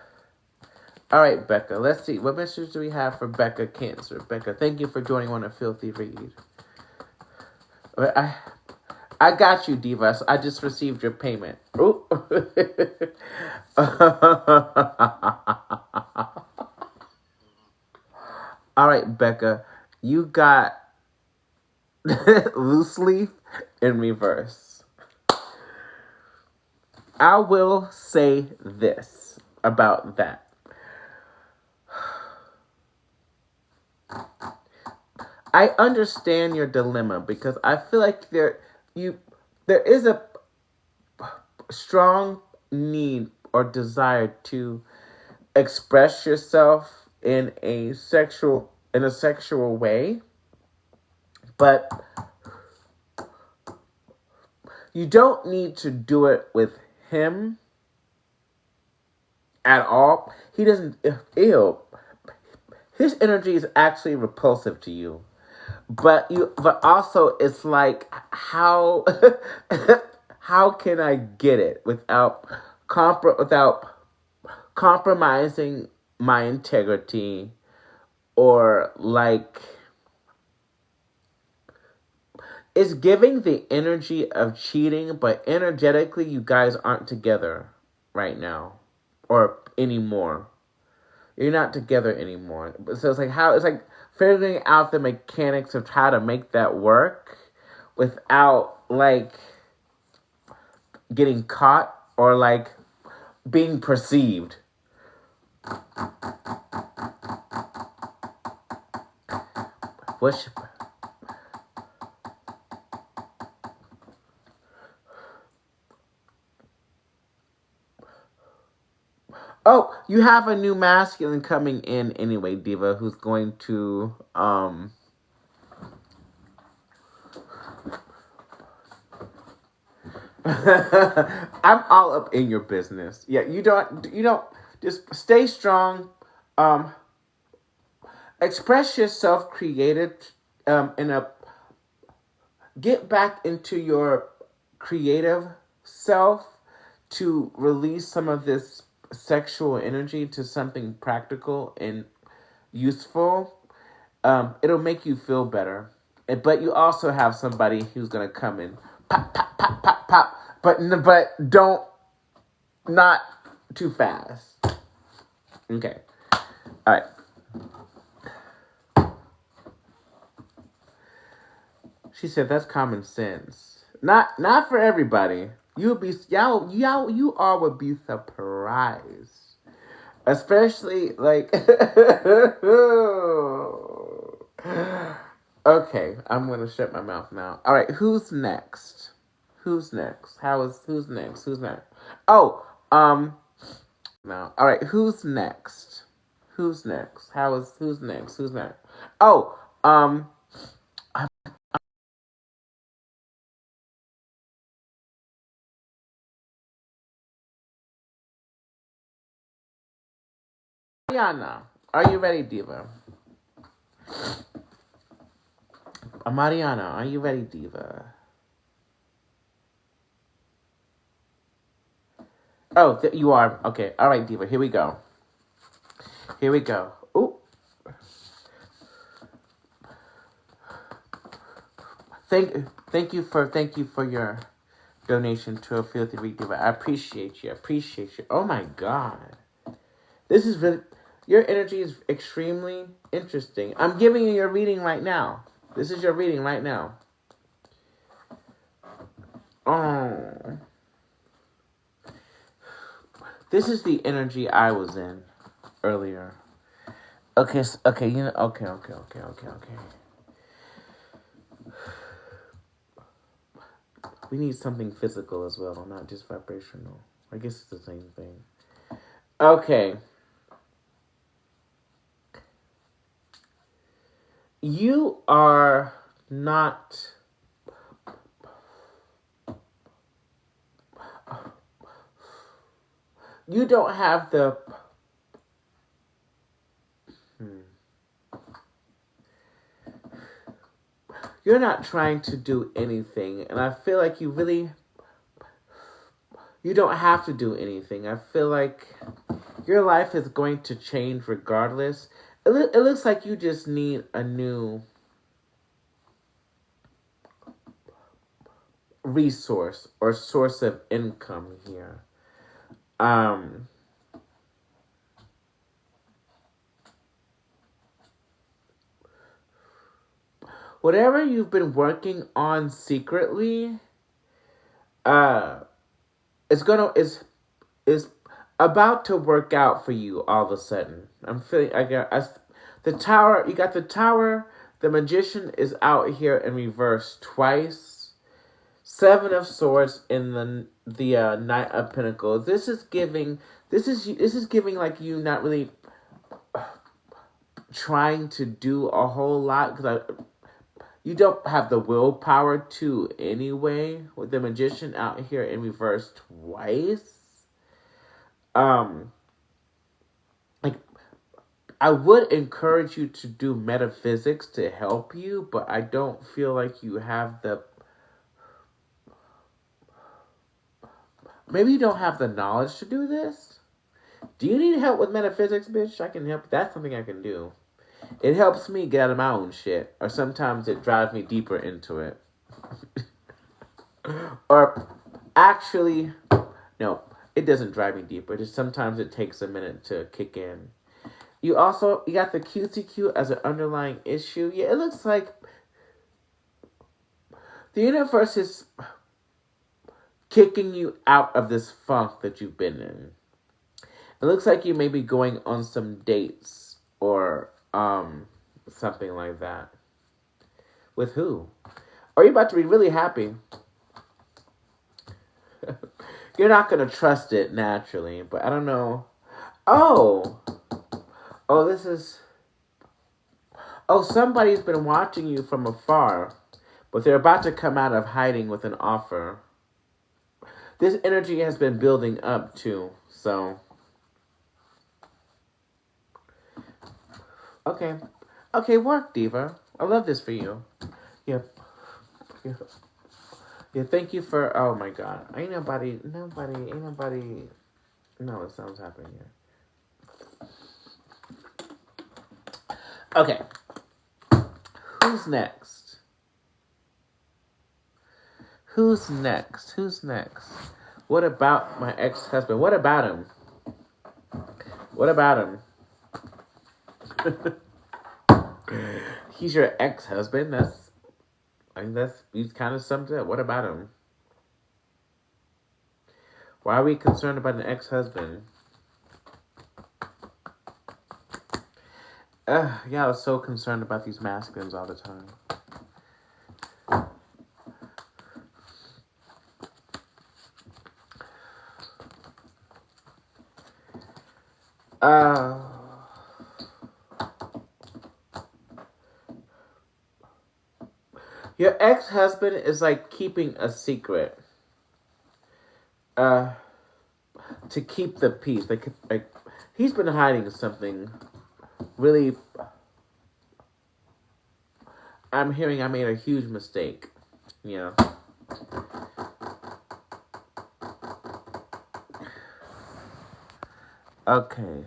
All right, Becca, let's see. What message do we have for Becca Cancer? Becca, thank you for joining on a filthy read. I got you, Diva. I just received your payment. Ooh. All right, Becca, you got loose leaf in reverse. I will say this about that. I understand your dilemma because I feel like there is a strong need or desire to express yourself in a sexual way, but you don't need to do it with him at all. He doesn't. Ew. His energy is actually repulsive to you. But also it's like how how can I get it without compromising my integrity, or like it's giving the energy of cheating, but energetically you guys aren't together right now or anymore. You're not together anymore. So it's like figuring out the mechanics of how to make that work without like getting caught or like being perceived. What's Oh, you have a new masculine coming in anyway, Diva, who's going to I'm all up in your business. Yeah, you don't just stay strong. Express yourself creative get back into your creative self to release some of this sexual energy to something practical and useful. It'll make you feel better. But you also have somebody who's gonna come in, pop, pop, pop, pop, pop. But don't, not too fast. Okay. All right. She said that's common sense. Not for everybody. You all would be surprised. Especially like okay, I'm gonna shut my mouth now. Alright, who's next? Who's next? Who's next? Who's next? Oh, now. Alright, who's next? Who's next? Who's next? Who's next? Oh, Mariana, are you ready, Diva? Mariana, are you ready, Diva? Oh, you are. Okay. All right, Diva. Here we go. Here we go. Ooh. Thank you for your donation to a filthy week, Diva. I appreciate you. I appreciate you. Oh my God. This is really, your energy is extremely interesting. I'm giving you your reading right now. This is your reading right now. Oh. This is the energy I was in earlier. Okay, okay, okay. We need something physical as well, not just vibrational. I guess it's the same thing. Okay. You are not... You don't have the... You're not trying to do anything. And I feel like you don't have to do anything. I feel like your life is going to change regardless. It looks like you just need a new resource or source of income here. Whatever you've been working on secretly, is about to work out for you all of a sudden. I'm feeling the tower. You got the tower. The magician is out here in reverse twice. 7 of Swords in the Knight of Pentacles. This is giving like you not really trying to do a whole lot, because you don't have the willpower to anyway, with the magician out here in reverse twice. Like, I would encourage you to do metaphysics to help you, but I don't feel like you have the... Maybe you don't have the knowledge to do this? Do you need help with metaphysics, bitch? I can help. That's something I can do. It helps me get out of my own shit. Or sometimes it drives me deeper into it. Or actually, no, it doesn't drive me deeper. Just sometimes it takes a minute to kick in. You got the QCQ as an underlying issue. Yeah, it looks like the universe is kicking you out of this funk that you've been in. It looks like you may be going on some dates or something like that. With who? Are you about to be really happy? You're not going to trust it naturally, but I don't know. Oh, this is... Oh, somebody's been watching you from afar, but they're about to come out of hiding with an offer. This energy has been building up too, so... Okay. Okay, work, Diva. I love this for you. Yep. Yeah, thank you for... Oh, my God. Ain't nobody... No, it sounds happening here. Okay. Who's next? Who's next? What about my ex-husband? What about him? He's your ex-husband. He's kind of summed it up. What about him? Why are we concerned about an ex-husband? Yeah, I was so concerned about these masculines all the time. Your ex-husband is like keeping a secret. To keep the peace. Like he's been hiding something really... I'm hearing I made a huge mistake. Yeah. Okay.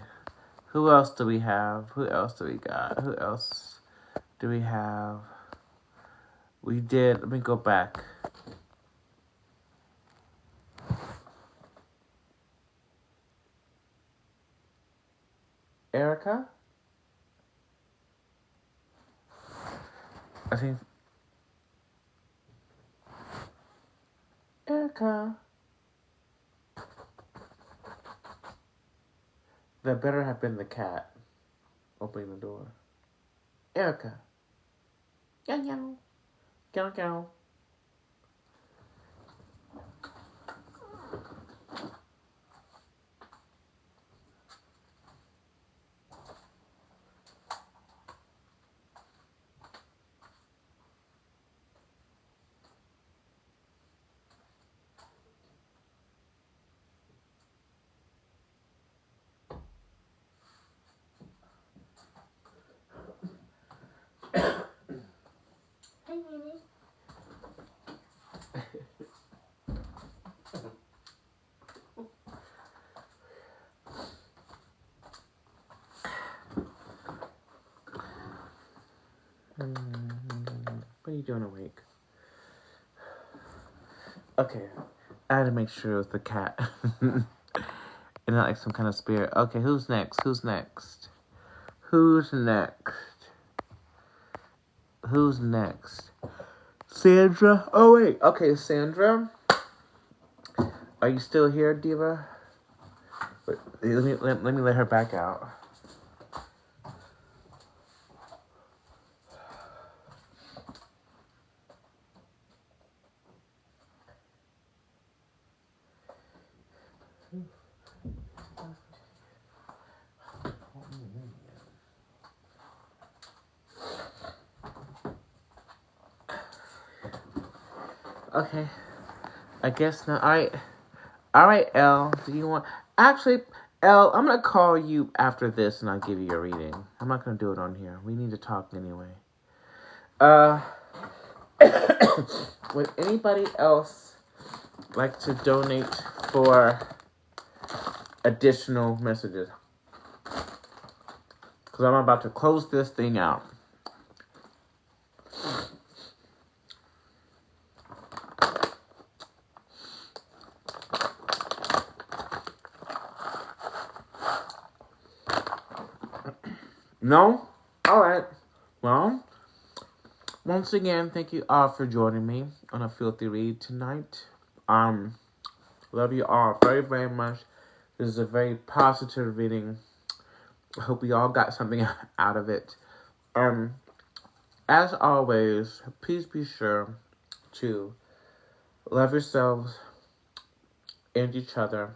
Who else do we have? Who else do we got? Who else do we have? We did. Let me go back. Erica? I think. Erica. That better have been the cat opening the door. Erica. Meow meow. Meow meow. Hey, Mimi. What are you doing awake? Okay, I had to make sure it was the cat. And not like some kind of spirit. Okay, who's next? Who's next? Who's next? Who's next? Sandra? Oh, wait. Okay, Sandra. Are you still here, Diva? Wait, let me let her back out. Okay. I guess not. Alright. Alright, Elle. Do you want... Actually, Elle, I'm going to call you after this and I'll give you a reading. I'm not going to do it on here. We need to talk anyway. Would anybody else like to donate for additional messages? Because I'm about to close this thing out. No? Alright. Well, once again, thank you all for joining me on a filthy read tonight. Love you all very, very much. This is a very positive reading. I hope we all got something out of it. As always, please be sure to love yourselves and each other.